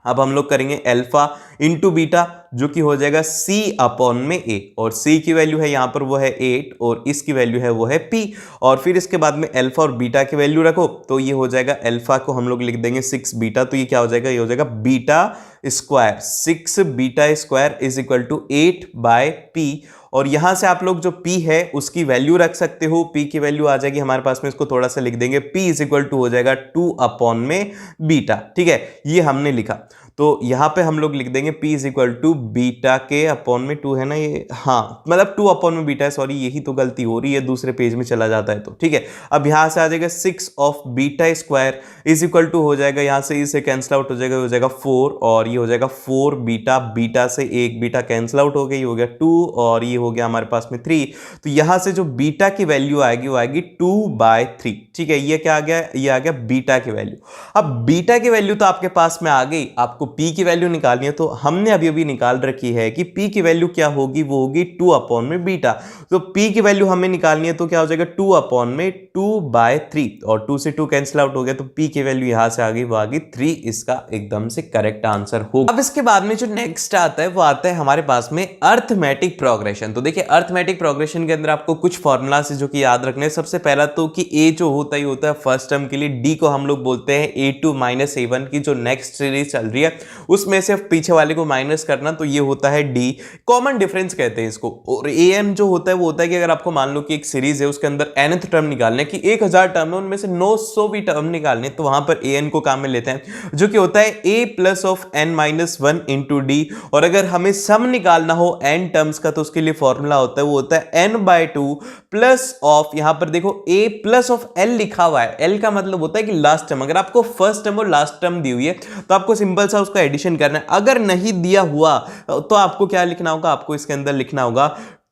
अब हम लोग करेंगे अल्फा इंटू बीटा जो कि हो जाएगा c अपॉन में a, और c की वैल्यू है यहां पर वो है 8 और इसकी वैल्यू है वो है p। और फिर इसके बाद में अल्फा और बीटा की वैल्यू रखो, तो ये हो जाएगा अल्फा को हम लोग लिख देंगे 6 बीटा, तो ये क्या हो जाएगा, ये हो जाएगा beta square, 6 beta square is equal to 8 by p। और यहां से आप लोग जो p है उसकी वैल्यू रख सकते हो, p की वैल्यू आ जाएगी हमारे पास में, इसको थोड़ा सा लिख देंगे, p इज इक्वल टू हो जाएगा 2 अपॉन में बीटा। ठीक है, ये हमने लिखा, तो यहां पे हम लोग लिख देंगे p is equal to beta के अपॉन में 2 है ना ये, हाँ मतलब 2 अपॉन में बीटा है, सॉरी यही तो गलती हो रही है, दूसरे पेज में चला जाता है तो। ठीक है, अब यहां से आ जाएगा 6 of beta square is equal to हो जाएगा, यहां से इसे कैंसिल आउट हो जाएगा 4 और ये हो जाएगा 4 बीटा, बीटा से एक बीटा कैंसिल आउट हो गई, हो गया 2 और ये हो गया हमारे पास में 3। तो यहां से जो बीटा की वैल्यू आएगी वो आएगी 2 बाय 3। ठीक है, ये क्या आ गया, ये आ गया बीटा की वैल्यू। अब बीटा की वैल्यू तो आपके पास में आ गई, आपको p की वैल्यू निकालनी है, तो हमने अभी अभी निकाल रखी है कि p की वैल्यू क्या होगी, वो होगी 2 अपॉन में बीटा। तो p की वैल्यू हमें निकालनी है तो क्या हो जाएगा 2 अपॉन में 2 बाय 3, और 2 से 2 कैंसिल आउट हो गया, तो p की वैल्यू यहां से आ गई, वो आ गई 3, इसका एकदम से करेक्ट आंसर होगा। अब इसके बाद में जो नेक्स्ट आता है वो आता है हमारे पास में अर्थमेटिक प्रोग्रेशन। तो देखिए अर्थमेटिक प्रोग्रेशन के अंदर आपको कुछ फॉर्मूला से जो कि याद रखने हैं। सबसे पहला तो कि a जो होता ही होता है फर्स्ट टर्म के लिए, d को हम लोग बोलते हैं a2 माइनस a1 की जो नेक्स्ट सीरीज चल रही है उसमें से पीछे वाले को माइनस करना, तो ये होता है d, कॉमन डिफरेंस कहते हैं इसको। और an जो होता है वो होता है कि अगर आपको मान लो कि एक सीरीज है उसके अंदर nth टर्म निकालने की 1000 टर्म है, उनमें से 900 भी टर्म निकालने, तो वहां पर an को काम में लेते हैं जो कि होता है a plus of n minus 1 into d. और अगर हमें सम निकालना हो n टर्म्स का तो उसके लिए फॉर्मूला होता है, वो होता है n बाय 2 प्लस ऑफ, यहां पर देखो a प्लस ऑफ l लिखा हुआ है, l का मतलब होता है कि लास्ट टर्म। अगर आपको फर्स्ट टर्म और लास्ट टर्म दी हुई है तो आपको सिंपल सा उसका एडिशन करना है। अगर नहीं दिया हुआ तो आपको क्या लिखना होगा, आपको इसके अंदर लिखना होगा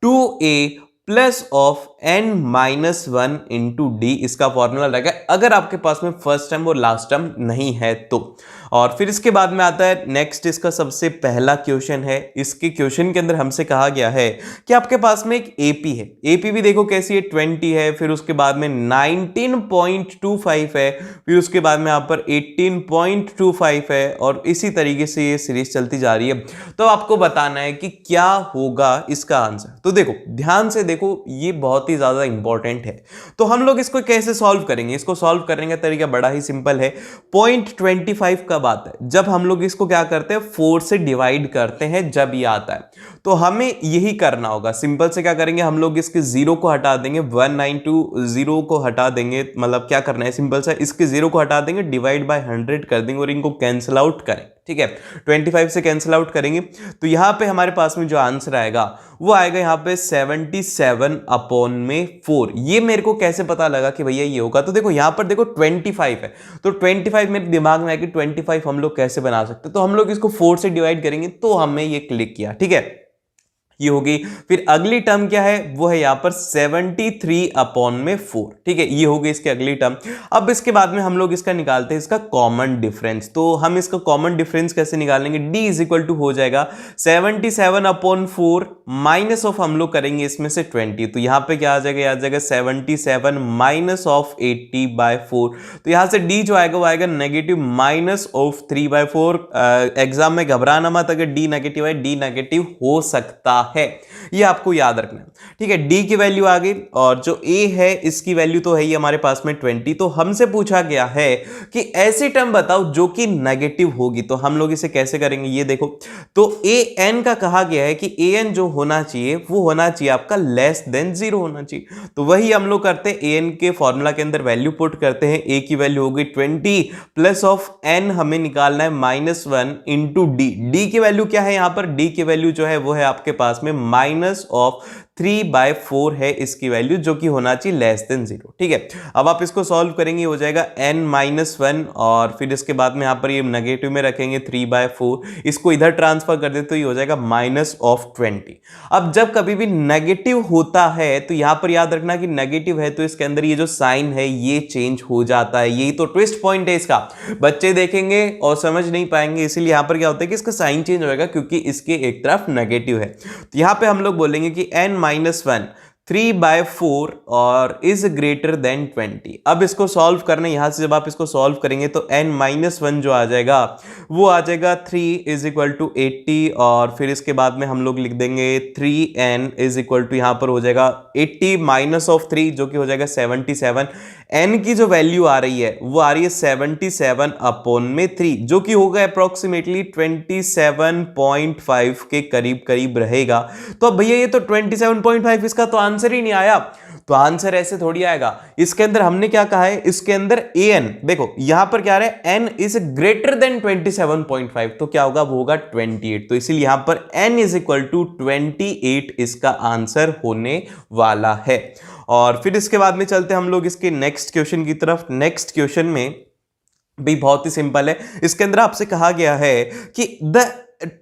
2a plus of n-1 into D इसका फॉर्मूला रहेगा, अगर आपके पास में फर्स्ट टर्म और लास्ट टर्म नहीं है तो। और फिर इसके बाद में आता है नेक्स्ट, इसका सबसे पहला क्वेश्चन है। इसके क्वेश्चन के अंदर हमसे कहा गया है कि आपके पास में एक एपी है, एपी भी देखो कैसी है, 20 है, फिर उसके बाद में 19.25 है, फिर उसके बाद में यहां पर 18.25 है, और इसी तरीके से ये सीरीज चलती जा रही है। तो आपको बताना है कि क्या होगा इसका आंसर। तो देखो ध्यान से देखो, ये बहुत ही ज्यादा इंपॉर्टेंट है। तो हम लोग इसको कैसे सॉल्व करेंगे? इसको सॉल्व करने का तरीका बड़ा ही सिंपल है। 0.25 का बात है, जब हम लोग इसको क्या करते हैं 4 से डिवाइड करते हैं, जब ये आता है तो हमें यही करना होगा। सिंपल से क्या करेंगे, हम लोग इसके 0 को हटा देंगे, 192 को हटा देंगे, मतलब क्या करना है सिंपल से इसके 0 को हटा देंगे, डिवाइड बाय 100 कर देंगे और इनको कैंसिल आउट करें। ठीक है, 25 से कैंसिल आउट करेंगे तो यहां पे हमारे पास में जो आंसर आएगा वो आएगा यहां पे 77/4। ये मेरे को कैसे पता लगा कि भैया ये होगा? तो देखो यहां पर देखो 25 है, तो 25 मेरे दिमाग में आया कि 25 हम लोग कैसे बना सकते हैं, तो हम लोग इसको 4 से डिवाइड करेंगे, तो हमें ये क्लिक किया। ठीक है, ये होगी। फिर अगली टर्म क्या है, वो है यहां पर 73/4। ठीक है, ये होगी इसकी अगली टर्म। अब इसके बाद में हम लोग इसका निकालते हैं इसका कॉमन डिफरेंस। तो हम इसका कॉमन डिफरेंस कैसे निकालेंगे? d इज इक्वल टू हो जाएगा 77/4 माइनस ऑफ हम लोग करेंगे इसमें से 20, तो यहां पे क्या आ जाएगा, आ जाएगा 77 माइनस ऑफ 80/4। तो यहां से d जो आएगा वो आएगा नेगेटिव माइनस ऑफ 3/4। एग्जाम में घबराना मत, अगर d नेगेटिव है, d नेगेटिव हो सकता है, ये आपको याद रखना है। ठीक है, d की वैल्यू आ गई, और जो a है इसकी वैल्यू तो है ही हमारे पास में 20। तो हमसे पूछा गया है कि ऐसी टर्म बताओ जो कि नेगेटिव होगी, तो हम लोग इसे कैसे करेंगे ये देखो। तो an का कहा गया है कि an जो होना चाहिए वो होना चाहिए आपका लेस देन 0 होना चाहिए। तो वही हम लोग करते हैं, an के फॉर्मूला के अंदर वैल्यू पुट करते हैं। a की वैल्यू होगी 20 प्लस ऑफ n हमें निकालना है -1 इंटू डी। डी की वैल्यू क्या है यहाँ पर? डी की वैल्यू जो है वो है आपके पास में माइनस ऑफ 3/4 है इसकी वैल्यू, जो कि होना चाहिए लेस देन 0। ठीक है, अब आप इसको सॉल्व करेंगे, हो जाएगा n-1, और फिर इसके बाद में यहां पर ये नेगेटिव में रखेंगे 3/4, इसको इधर ट्रांसफर कर दे तो ये हो जाएगा -20। अब जब कभी भी नेगेटिव होता है तो यहां पर याद रखना कि नेगेटिव है तो इसके अंदर ये जो साइन है ये चेंज हो जाता है। यही तो ट्विस्ट पॉइंट है इसका, बच्चे देखेंगे और समझ नहीं पाएंगे, इसीलिए यहां पर क्या होता है कि इसका साइन चेंज होगा क्योंकि इसके एक तरफ नेगेटिव है। तो यहां पे हम लोग बोलेंगे कि n-1 3/4 और इज ग्रेटर देन 20। अब इसको सॉल्व करना, यहां से जब आप इसको सॉल्व करेंगे तो n-1 जो आ जाएगा वो आ जाएगा 3 इज इक्वल टू 80, और फिर इसके बाद में हम लोग लिख देंगे 3n इज इक्वल टू यहां पर हो जाएगा 80 माइनस ऑफ 3 जो कि हो जाएगा 77। n की जो वैल्यू आ रही है वो आ रही है 77/3 जो कि होगा अप्रोक्सीमेटली 27.5 के करीब करीब रहेगा। तो अब भैया ये तो 27.5, इसका तो आंसर ही नहीं आया। तो आंसर ऐसे थोड़ी आएगा, इसके अंदर हमने क्या कहा है, इसके अंदर an देखो यहां पर क्या रहा है, n इज ग्रेटर देन 27.5, तो क्या होगा, वो होगा 28। तो इसीलिए यहां पर n इज इक्वल टू 28 इसका आंसर होने वाला है। और फिर इसके बाद में चलते हम लोग इसके नेक्स्ट क्वेश्चन की तरफ। नेक्स्ट क्वेश्चन में भी बहुत ही सिंपल है, इसके अंदर आपसे कहा गया है कि the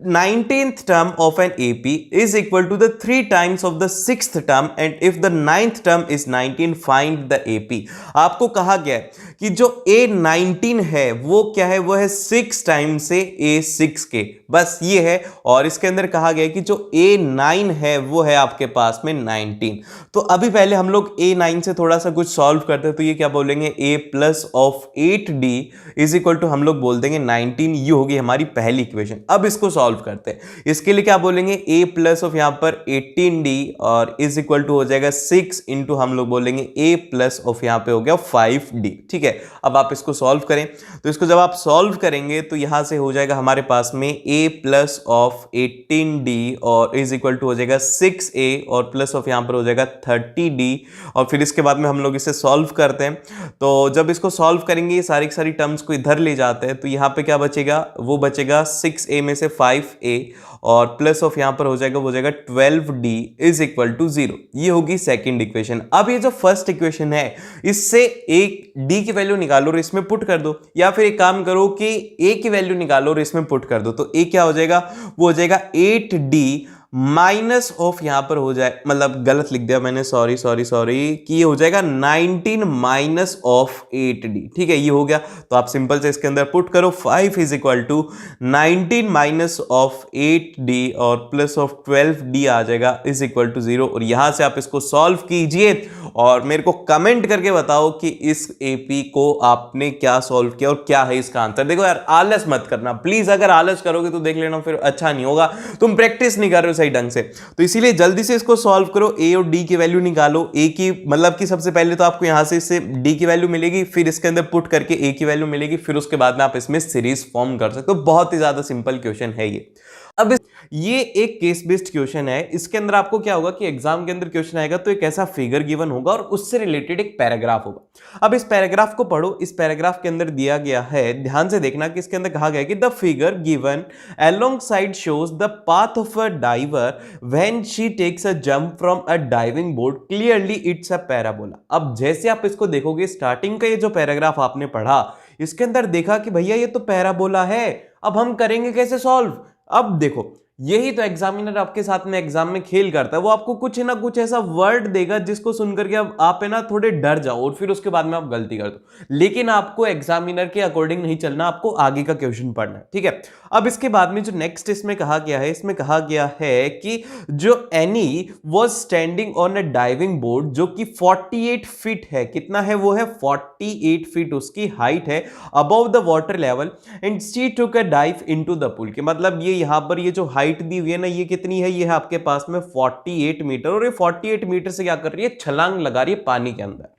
19th term of an AP is equal to the 3 times of the 6th term, and if the 9th term is 19, find the AP। आपको कहा गया है कि जो A19 है वो क्या है, वो है 6 टाइम से A6 के, बस ये है। और इसके अंदर कहा गया है कि जो A9 है वो है आपके पास में 19। तो अभी पहले हम लोग A9 से थोड़ा सा कुछ सॉल्व करते हैं, तो ये क्या बोलेंगे, A plus of 8D is equal to हम लोग बोल देंगे 19। ये होगी हमारी पहली इक्वेशन। अब इसको सॉल्व करते हैं, इसके लिए क्या बोलेंगे, A प्लस ऑफ यहां पर 18D और इज इक्वल टू हो जाएगा 6 इंटू हम लोग बोलेंगे A प्लस ऑफ यहां पे हो गया 5D। ठीक है, अब आप इसको सॉल्व करें, तो इसको जब आप सॉल्व करेंगे तो यहां से हो जाएगा हमारे पास में A प्लस ऑफ 18D और इज इक्वल टू हो जाएगा 6A और प्लस ऑफ यहां पर हो जाएगा 30D। और फिर इसके बाद में हम लोग इसे सॉल्व करते हैं, तो जब इसको सॉल्व करेंगे सारी सारी टर्म्स को इधर ले जाते हैं, तो यहां पे क्या बचेगा, वो बचेगा 6A में से 5A और प्लस ऑफ यहां पर हो जाएगा, वो हो जाएगा 12D इज इक्वल टू 0। ये होगी सेकंड इक्वेशन। अब ये जो फर्स्ट इक्वेशन है इससे एक D की वैल्यू निकालो और इसमें पुट कर दो, या फिर एक काम करो कि A की वैल्यू निकालो और इसमें पुट कर दो। तो A क्या हो जाएगा, वो हो जाएगा 8D माइनस ऑफ यहां पर हो जाए, मतलब गलत लिख दिया मैंने, सॉरी सॉरी सॉरी, कि ये हो जाएगा 19 माइनस ऑफ 8d। ठीक है, ये हो गया। तो आप सिंपल से इसके अंदर पुट करो 5 is equal to 19 minus of 8d और प्लस ऑफ 12d आ जाएगा इज इक्वल टू 0। और यहां से आप इसको सॉल्व कीजिए और मेरे को कमेंट करके बताओ कि इस एपी को आपने क्या सॉल्व किया और क्या है इसका आंसर। देखो यार, आलस मत करना प्लीज, अगर आलस करोगे तो देख लेना फिर अच्छा नहीं होगा, तुम प्रैक्टिस नहीं कर रहे हो सही ढंग से। तो इसीलिए जल्दी से इसको सॉल्व करो, ए और डी की वैल्यू निकालो। ए की मतलब कि सबसे पहले तो आपको यहां से इससे डी की वैल्यू मिलेगी, फिर इसके अंदर पुट करके ए की वैल्यू मिलेगी, फिर उसके बाद में आप इसमें सीरीज फॉर्म कर सकते हो। बहुत ही ज्यादा सिंपल क्वेश्चन है ये। अब ये एक केस बेस्ड क्वेश्चन है, इसके अंदर आपको क्या होगा कि एग्जाम के अंदर क्वेश्चन आएगा तो एक ऐसा फिगर गिवन होगा और उससे रिलेटेड एक पैराग्राफ होगा। अब इस पैराग्राफ को पढ़ो। इस पैराग्राफ के अंदर दिया गया है, ध्यान से देखना कि इसके अंदर कहा गया है कि the figure given alongside shows the path of a diver when she takes a jump from a diving board, clearly it's a parabola. अब जैसे आप इसको देखोगे, स्टार्टिंग का ये जो पैराग्राफ आपने पढ़ा, इसके अंदर देखा कि भैया ये तो पैराबोला है, अब हम करेंगे कैसे सॉल्व। अब देखो, यही तो एग्जामिनर आपके साथ में एग्जाम में खेल करता है, वो आपको कुछ ना कुछ ऐसा वर्ड देगा जिसको सुनकर के अब आप है ना थोड़े डर जाओ और फिर उसके बाद में आप गलती कर दो। लेकिन आपको एग्जामिनर के अकॉर्डिंग नहीं चलना, आपको आगे का क्वेश्चन पढ़ना है, ठीक है। अब इसके बाद में जो नेक्स्ट इसमें कहा गया है, इसमें कहा गया है कि जो any was standing on a diving board, जो कि 48 फीट है, कितना है वो है 48 फीट उसकी हाइट है, above the water level, and she took a dive into the pool. के मतलब ये यहां पर ये जो हाइट दी हुई है ना, ये कितनी है, ये है आपके पास में 48 मीटर, और ये 48 मीटर से क्या कर रही है, छलांग लगा रही है पानी के अंदर।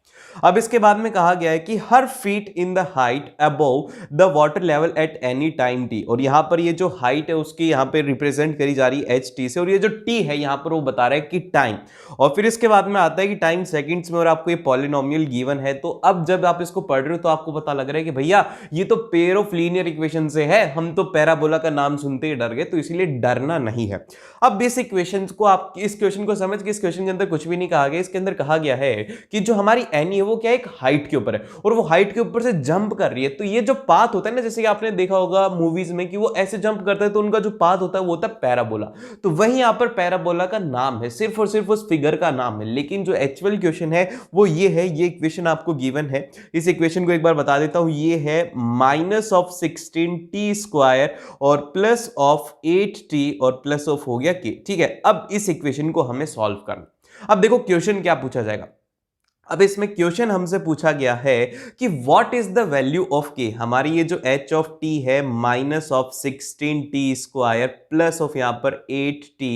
अब इसके बाद में कहा गया है कि her feet in the height above the water level at any time T, और यहां पर ये जो हाइट है उसकी यहां पे रिप्रेजेंट करी जा रही है एच टी से, और ये जो टी है यहां पर वो बता रहा है कि टाइम। और फिर इसके बाद में आता है कि टाइम सेकंड्स में, और आपको ये पॉलिनोमियल गिवन है। तो अब जब आप इसको पढ़ रहे हो तो आपको पता लग रहा है कि भैया ये तो पेयर ऑफ लीनियर इक्वेशन से है, हम तो पैराबोला का नाम सुनते ही डर गए, तो इसीलिए डरना नहीं है। अब इस इक्वेशन को, आप इस क्वेश्चन को समझ के, इस क्वेश्चन के अंदर कुछ भी नहीं कहा गया, इसके अंदर कहा गया है कि जो हमारी एनी है वो क्या है, एक हाइट के ऊपर है, और वो हाइट के ऊपर से जंप कर रही है। तो ये जो पाथ होता है ना, जैसे कि आपने देखा होगा मूवीज में कि वो ऐसे जंप करता है, तो उनका जो पाथ होता है वो होता है पैराबोला। तो वही यहां पर पैराबोला का नाम है, सिर्फ और सिर्फ उस फिगर का नाम है। लेकिन जो एक्चुअल क्वेश्चन है वो ये है, ये इक्वेशन आपको गिवन है। इस इक्वेशन को एक बार बता देता हूं, ये है माइनस ऑफ 16t स्क्वायर और प्लस ऑफ 8t और प्लस ऑफ हो गया k, ठीक है। अब इस इक्वेशन को हमें सॉल्व करना। अब देखो क्वेश्चन क्या पूछा जाएगा। अब इसमें क्वेश्चन हमसे पूछा गया है कि what is the value of k। हमारी ये जो h ऑफ t है minus of 16t square plus of यहां पर 8t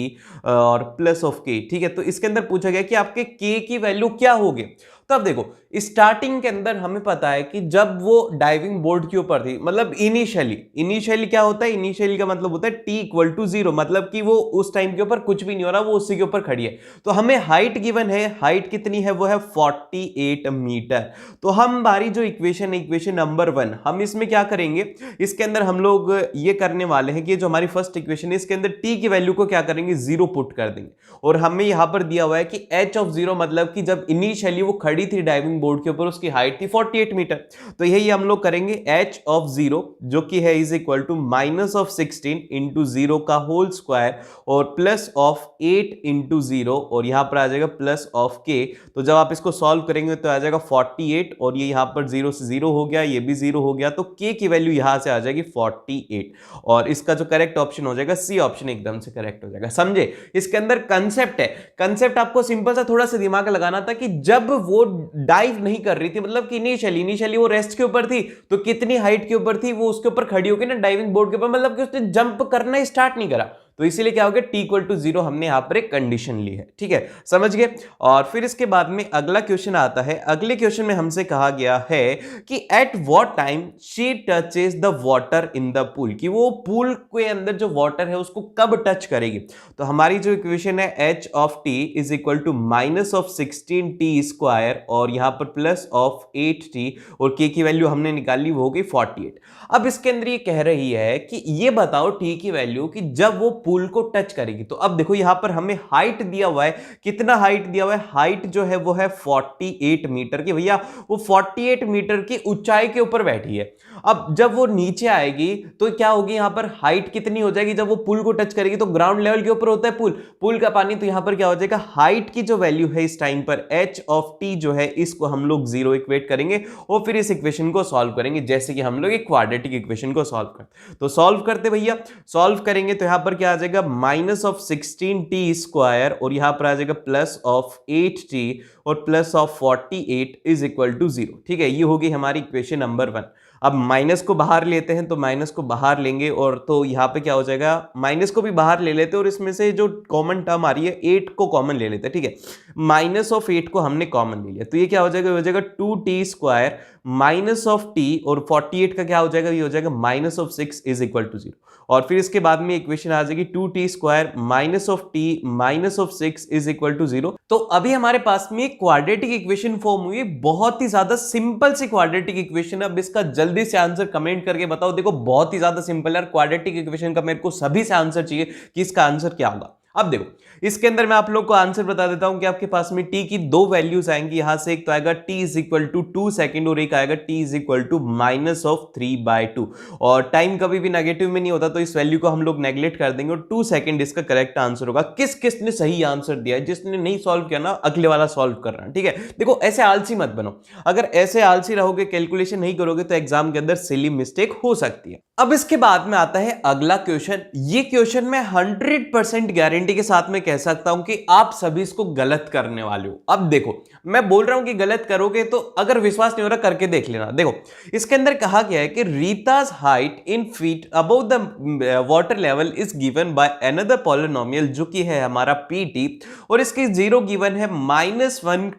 और प्लस ऑफ k, ठीक है। तो इसके अंदर पूछा गया कि आपके k की वैल्यू क्या होगी। तो अब देखो, स्टार्टिंग के अंदर हमें पता है कि जब वो डाइविंग बोर्ड के ऊपर थी, मतलब इनिशियली क्या होता है, इनिशियली का मतलब होता है t इक्वल टू 0, मतलब कि वो उस टाइम के ऊपर कुछ भी नहीं हो रहा, वो उसी के ऊपर खड़ी है। तो हमें हाइट गिवन है, हाइट कितनी है, वो है 48 मीटर। तो हमारी जो इक्वेशन है, इक्वेशन नंबर 1, हम इसमें क्या करेंगे, इसके अंदर हम लोग ये करने वाले हैं कि जो हमारी फर्स्ट इक्वेशन है इसके अंदर t की वैल्यू को क्या करेंगे, 0 पुट कर देंगे। और हमें यहां पर दिया हुआ है कि h ऑफ 0 मतलब कि जब इनिशियली वो खड़ी थी डाइविंग बोर्ड के ऊपर, उसकी हाइट थी 48 मीटर। तो यही हम लोग करेंगे, h ऑफ 0 जो कि है is equal to minus of 16 into 0 का होल स्क्वायर और प्लस ऑफ 8 इंटू 0, और यहां पर आ जाएगा प्लस ऑफ k। तो जब आप इसको सॉल्व करेंगे तो आ जाएगा 48, और ये यहां पर 0 से 0 हो गया, ये भी 0 हो गया, तो k की वैल्यू यहां से आ जाएगी 48, और इसका जो करेक्ट ऑप्शन हो जाएगा सी ऑप्शन एकदम से करेक्ट हो जाएगा। समझे, इसके अंदर कंसेप्ट है, कंसेप्ट आपको सिंपल सा थोड़ा सा दिमाग लगाना था कि जब वो डाइव नहीं कर रही थी, मतलब कि इनिशियली वो रेस्ट के ऊपर थी, तो कितनी हाइट के ऊपर थी, वो उसके ऊपर खड़ी होकर ना डाइविंग बोर्ड के ऊपर, मतलब कि उसने जंप करना स्टार्ट नहीं करा। तो इसीलिए क्या हो गया, t इक्वल टू 0 हमने यहां पर एक कंडीशन ली है, ठीक है, समझ गए। और फिर इसके बाद में अगला क्वेश्चन आता है। अगले क्वेश्चन में हमसे कहा गया है कि at what time she touches the water in the pool, कि वो पूल के अंदर जो वाटर है उसको कब टच करेगी। तो हमारी जो इक्वेशन है h of t is equal to minus of 16t square और यहां पर प्लस ऑफ 8t, और k की वैल्यू हमने निकाली वो हो गई 48। अब इसके अंदर ये कह रही है कि ये बताओ t की वैल्यू कि जब वो पुल को टच करेगी। तो अब देखो यहां पर हमें हाइट दिया हुआ है, कितना हाइट दिया हुआ है, हाइट जो है वो है 48 मीटर की। भैया वो 48 मीटर की ऊंचाई के ऊपर बैठी है। अब जब वो नीचे आएगी तो क्या होगी, यहां पर हाइट कितनी हो जाएगी, जब वो पुल को टच करेगी तो ग्राउंड लेवल के ऊपर होता है पुल का पानी, तो यहां पर क्या हो जाएगा, हाइट की जो वैल्यू है इस टाइम पर h ऑफ t जो है इसको हम लोग 0 इक्वेट करेंगे और फिर इस इक्वेशन को सॉल्व करेंगे, जैसे कि हम लोग एक क्वाड्रेटिक इक्वेशन को सॉल्व करते। तो सॉल्व करते भैया, सॉल्व करेंगे तो यहां पर क्या आ जाएगा, माइनस ऑफ 16t स्क्वायर और यहां पर आ जाएगा प्लस ऑफ 8t और plus of 48 is equal to 0। ठीक है, ये होगी हमारी इक्वेशन नंबर 1। अब माइनस को बाहर लेते हैं, तो माइनस को बाहर लेंगे और तो यहां पे क्या हो जाएगा, माइनस को भी बाहर ले लेते हैं और इसमें से जो कॉमन टर्म आ रही है 8 को कॉमन ले लेते हैं। ठीक है, माइनस ऑफ 8 को हमने कॉमन ले लिया, तो ये क्या हो जाएगा 2t square minus of t और 48 का क्या हो जाएगा, ये हो जाएगा minus of 6 is equal to 0। और फिर इसके बाद में इक्वेशन आ जाएगी 2t square minus of t minus of 6 is equal to 0। तो अभी हमारे पास में क्वाड्रेटिक इक्वेशन फॉर्म हुई, बहुत ही ज्यादा सिंपल सी क्वाड्रेटिक इक्वेशन। अब इसका जल्दी से आंसर कमेंट करके बताओ। देखो बहुत ही ज्यादा सिंपल है, क्वाड्रेटिक इक्वेशन का मेरे को सभी से आंसर चाहिए कि इसका आंसर क्या होगा। अब देखो इसके अंदर मैं आप लोग को आंसर बता देता हूं कि आपके पास में t की दो वैल्यूज आएंगी, यहां से एक तो आएगा t is equal to 2 second और एक आएगा t is equal to minus of 3/2। और टाइम कभी भी नेगेटिव में नहीं होता, तो इस वैल्यू को हम लोग नेग्लेक्ट कर देंगे और 2 सेकेंड इसका करेक्ट आंसर होगा। किसने सही आंसर दिया है, जिसने नहीं सॉल्व किया ना अगले वाला सॉल्व कर रहा है। ठीक है, देखो ऐसे आलसी मत बनो, अगर ऐसे आलसी रहोगे, कैलकुलेशन नहीं करोगे तो एग्जाम के अंदर सिली मिस्टेक हो सकती है। अब इसके बाद में आता है अगला क्वेश्चन। ये क्वेश्चन मैं 100% गारंटी के साथ में कह सकता हूं कि आप सभी इसको गलत करने वाले हो। अब देखो मैं बोल रहा हूं कि गलत करोगे, तो अगर विश्वास नहीं हो रहा करके देख लेना। देखो इसके अंदर कहा गया है कि रीता's height in feet above the water level is given by another polynomial, जो कि है हमारा pt, और इसकी जीरो गिवन है -1,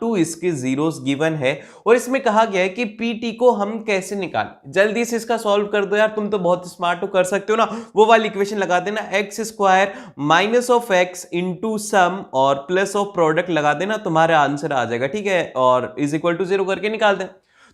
2 इसके जीरोस गिवन है। और इसमें कहा गया है कि pt को हम कैसे निकालें। जल्दी से इसका सॉल्व कर दो यार, तुम तो बहुत स्मार्ट हो, कर सकते हो ना। वो वाली इक्वेशन लगा देना, x square minus of x into sum और प्लस ऑफ प्रोडक्ट लगा देना, तुम्हारा आंसर आ जाएगा। ठीक है, और इज इक्वल टू 0 करके निकाल दें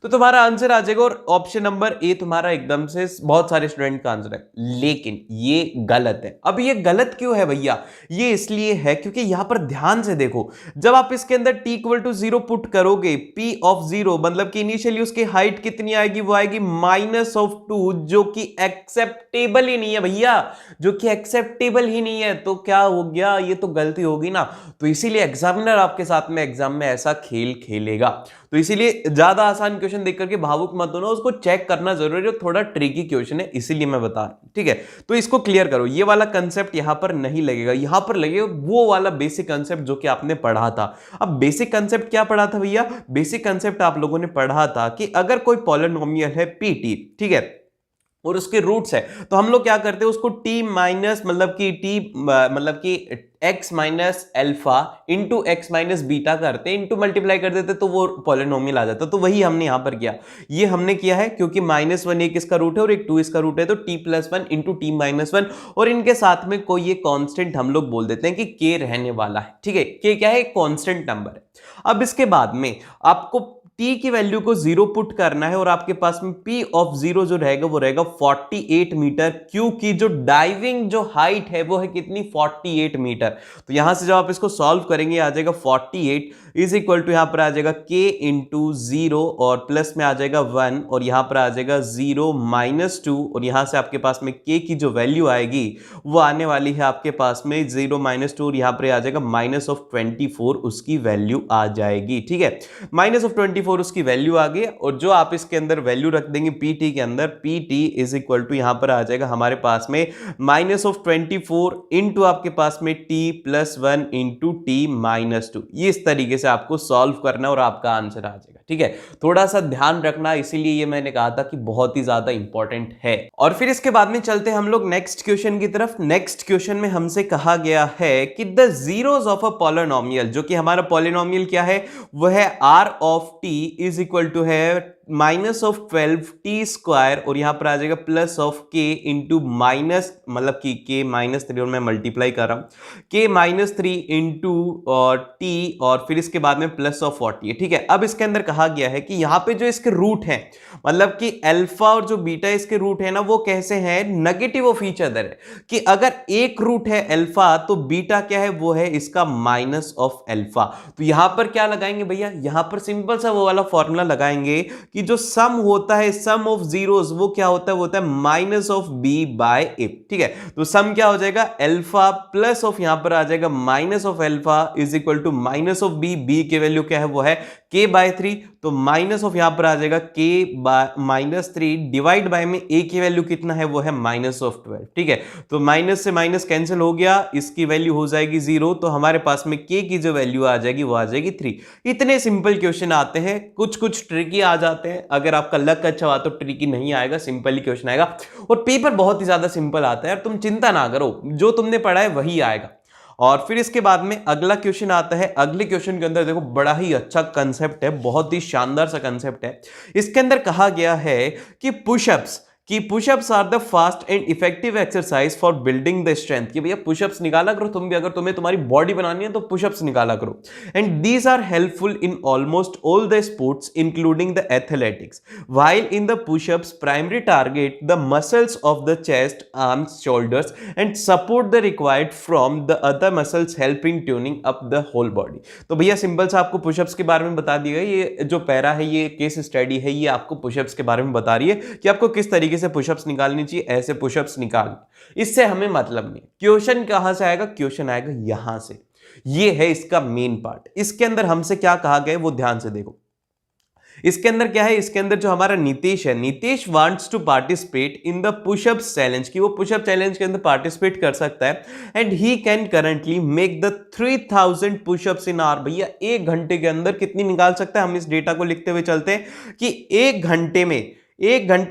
तो तुम्हारा आंसर आ जाएगा। और ऑप्शन नंबर ए तुम्हारा एकदम से बहुत सारे स्टूडेंट का आंसर है, लेकिन ये गलत है। अब ये गलत क्यों है भैया, ये इसलिए है क्योंकि यहां पर ध्यान से देखो, जब आप इसके अंदर t इक्वल टू 0 पुट करोगे, p ऑफ 0 मतलब कि इनिशियली उसकी हाइट कितनी आएगी, वो आएगी -2, जो कि एक्सेप्टेबल ही नहीं है भैया, जो कि एक्सेप्टेबल ही नहीं है। तो क्या हो गया, ये तो गलती होगी ना। तो इसीलिए एग्जामिनर आपके साथ में एग्जाम में ऐसा खेल खेलेगा। तो इसीलिए ज्यादा आसान क्वेश्चन देख करके भावुक मत होना, उसको चेक करना जरूरी है, थोड़ा ट्रिकी क्वेश्चन है इसीलिए मैं बता रहा हूं। ठीक है, तो इसको क्लियर करो, ये वाला कंसेप्ट यहां पर नहीं लगेगा, यहां पर लगेगा वो वाला बेसिक कंसेप्ट जो कि आपने पढ़ा था। अब बेसिक कंसेप्ट क्या पढ़ा था भैया, बेसिक कंसेप्ट आप लोगों ने पढ़ा था कि अगर कोई पॉलिनोमियल है pt, ठीक है, और उसके रूट्स है, तो हम लोग क्या करते हैं उसको t माइनस मतलब कि x minus alpha into x minus beta करते हैं, इंटू मल्टीप्लाई कर देते तो वो पॉलिनोमियल आ जाता। तो वही हमने यहां पर किया, ये हमने किया है क्योंकि -1 एक इसका रूट है और एक 2 इसका रूट है, तो t+1 इंटू t-1, और इनके साथ में कोई ये कांस्टेंट हम लोग बोल देते हैं कि k रहने वाला है। ठीक है, k क्या है, कांस्टेंट नंबर है। अब इसके बाद में आपको t की वैल्यू को 0 पुट करना है और आपके पास में p ऑफ 0 जो रहेगा वो रहेगा 48 मीटर, क्योंकि जो डाइविंग जो हाइट है वो है कितनी, 48 मीटर। तो यहां से जब आप इसको सॉल्व करेंगे आ जाएगा 48 इज इक्वल टू यहां पर आ जाएगा k इंटू 0 और प्लस में आ जाएगा 1 और यहां पर आ जाएगा 0 -2 और यहां से आपके पास में k की जो वैल्यू आएगी वो आने वाली है आपके पास में 0 -2 और यहां पर आ जाएगा -24 उसकी वैल्यू आ जाएगी। ठीक है, -24 उसकी वैल्यू आ गई, और जो आप इसके अंदर वैल्यू रख देंगे pt के अंदर, pt इज इक्वल टू यहां पर आ जाएगा हमारे पास में -24 इंटू आपके पास में t+1 इंटू t-2। ये इस तरीके से आपको सॉल्व करना और आपका आंसर आ जाएगा। ठीक है, थोड़ा सा ध्यान रखना, इसीलिए ये मैंने कहा था कि बहुत ही ज्यादा इंपॉर्टेंट है। और फिर इसके बाद में चलते हैं हम लोग नेक्स्ट क्वेश्चन की तरफ। नेक्स्ट क्वेश्चन में हमसे कहा गया है कि the zeros of a polynomial, जो कि हमारा पॉलिनोमियल क्या है, वो है r of t is equal to है माइनस ऑफ 12 टी स्क्वायर और यहां पर आ जाएगा plus of k into minus, मतलब कि के -3 और मैं मल्टीप्लाई कर रहा हूं, के -3 इंटू और टी और फिर इसके बाद में प्लस ऑफ 40 है। ठीक है, अब इसके अंदर कहा गया है कि यहां पे जो इसके रूट है, मतलब कि अल्फा और जो बीटा इसके रूट है ना, वो कैसे हैं, नेगेटिव ऑफ ईच अदर है। कि अगर एक रूट है अल्फा तो बीटा क्या है, वो है इसका माइनस ऑफ अल्फा। तो यहां पर क्या लगाएंगे भैया, यहां पर सिंपल सा वो वाला फॉर्मूला लगाएंगे कि जो सम होता है, सम ऑफ जीरोस, वो क्या होता है, वो होता है माइनस ऑफ बी बाय ए। ठीक है, तो सम क्या हो जाएगा, अल्फा प्लस ऑफ यहां पर आ जाएगा minus of alpha is equal to minus of b. B की वैल्यू क्या है, वो है के बाय 3, तो माइनस ऑफ यहां पर आ जाएगा के बाय -3 डिवाइड बाय में ए की वैल्यू कितना है, वो है माइनस ऑफ 12। ठीक है, तो माइनस से माइनस कैंसिल हो गया, इसकी वैल्यू हो जाएगी 0, तो हमारे पास में के की जो वैल्यू आ जाएगी वो आ जाएगी 3। इतने सिंपल क्वेश्चन आते हैं, कुछ कुछ ट्रिकी आ जाते हैं, अगर आपका लक अच्छा हुआ तो ट्रिकी नहीं आएगा, सिंपल ही क्वेश्चन आएगा और पेपर बहुत ही ज्यादा सिंपल आता है। तुम चिंता ना करो, जो तुमने पढ़ा है वही आएगा। और फिर इसके बाद में अगला क्वेश्चन आता है। अगले क्वेश्चन के अंदर देखो बड़ा ही अच्छा कंसेप्ट है, बहुत ही शानदार सा कंसेप्ट है। इसके अंदर कहा गया है कि pushups are the fast and effective exercise for building the strength. कि भैया पुशअप्स निकाला करो तुम भी, अगर तुम्हें तुम्हारी बॉडी बनानी है तो पुशअप्स निकाला करो। And these are helpful in almost all the sports including the athletics. While in the pushups primary target the muscles of the chest, arms, shoulders and support the required from the other muscles helping tuning up the whole body. तो भैया simple सा आपको pushups के बारे में बता दिया। ये जो पैरा है, ये केस स्टडी है, ये आपको पुशअप्स के बारे में बता रही है कि आपको किस तरीके से पुशअप्स निकालनी चाहिए। ऐसे पुशअप्स निकाल, इससे हमें मतलब नहीं। क्वेश्चन कहां से आएगा, क्वेश्चन आएगा यहां से। ये है इसका मेन पार्ट। इसके अंदर हमसे क्या कहा गया वो ध्यान से देखो। इसके अंदर क्या है, इसके अंदर जो हमारा नीतीश है, Nitish wants to participate in the pushup challenge. की वो पुशअप चैलेंज के अंदर पार्टिसिपेट कर सकता है। And he can currently make the 3000 pushups in hour. भैया 1 घंटे के अंदर कितनी निकाल सकता है, हम इस डेटा को लिखते हुए चलते हैं कि 1 घंटे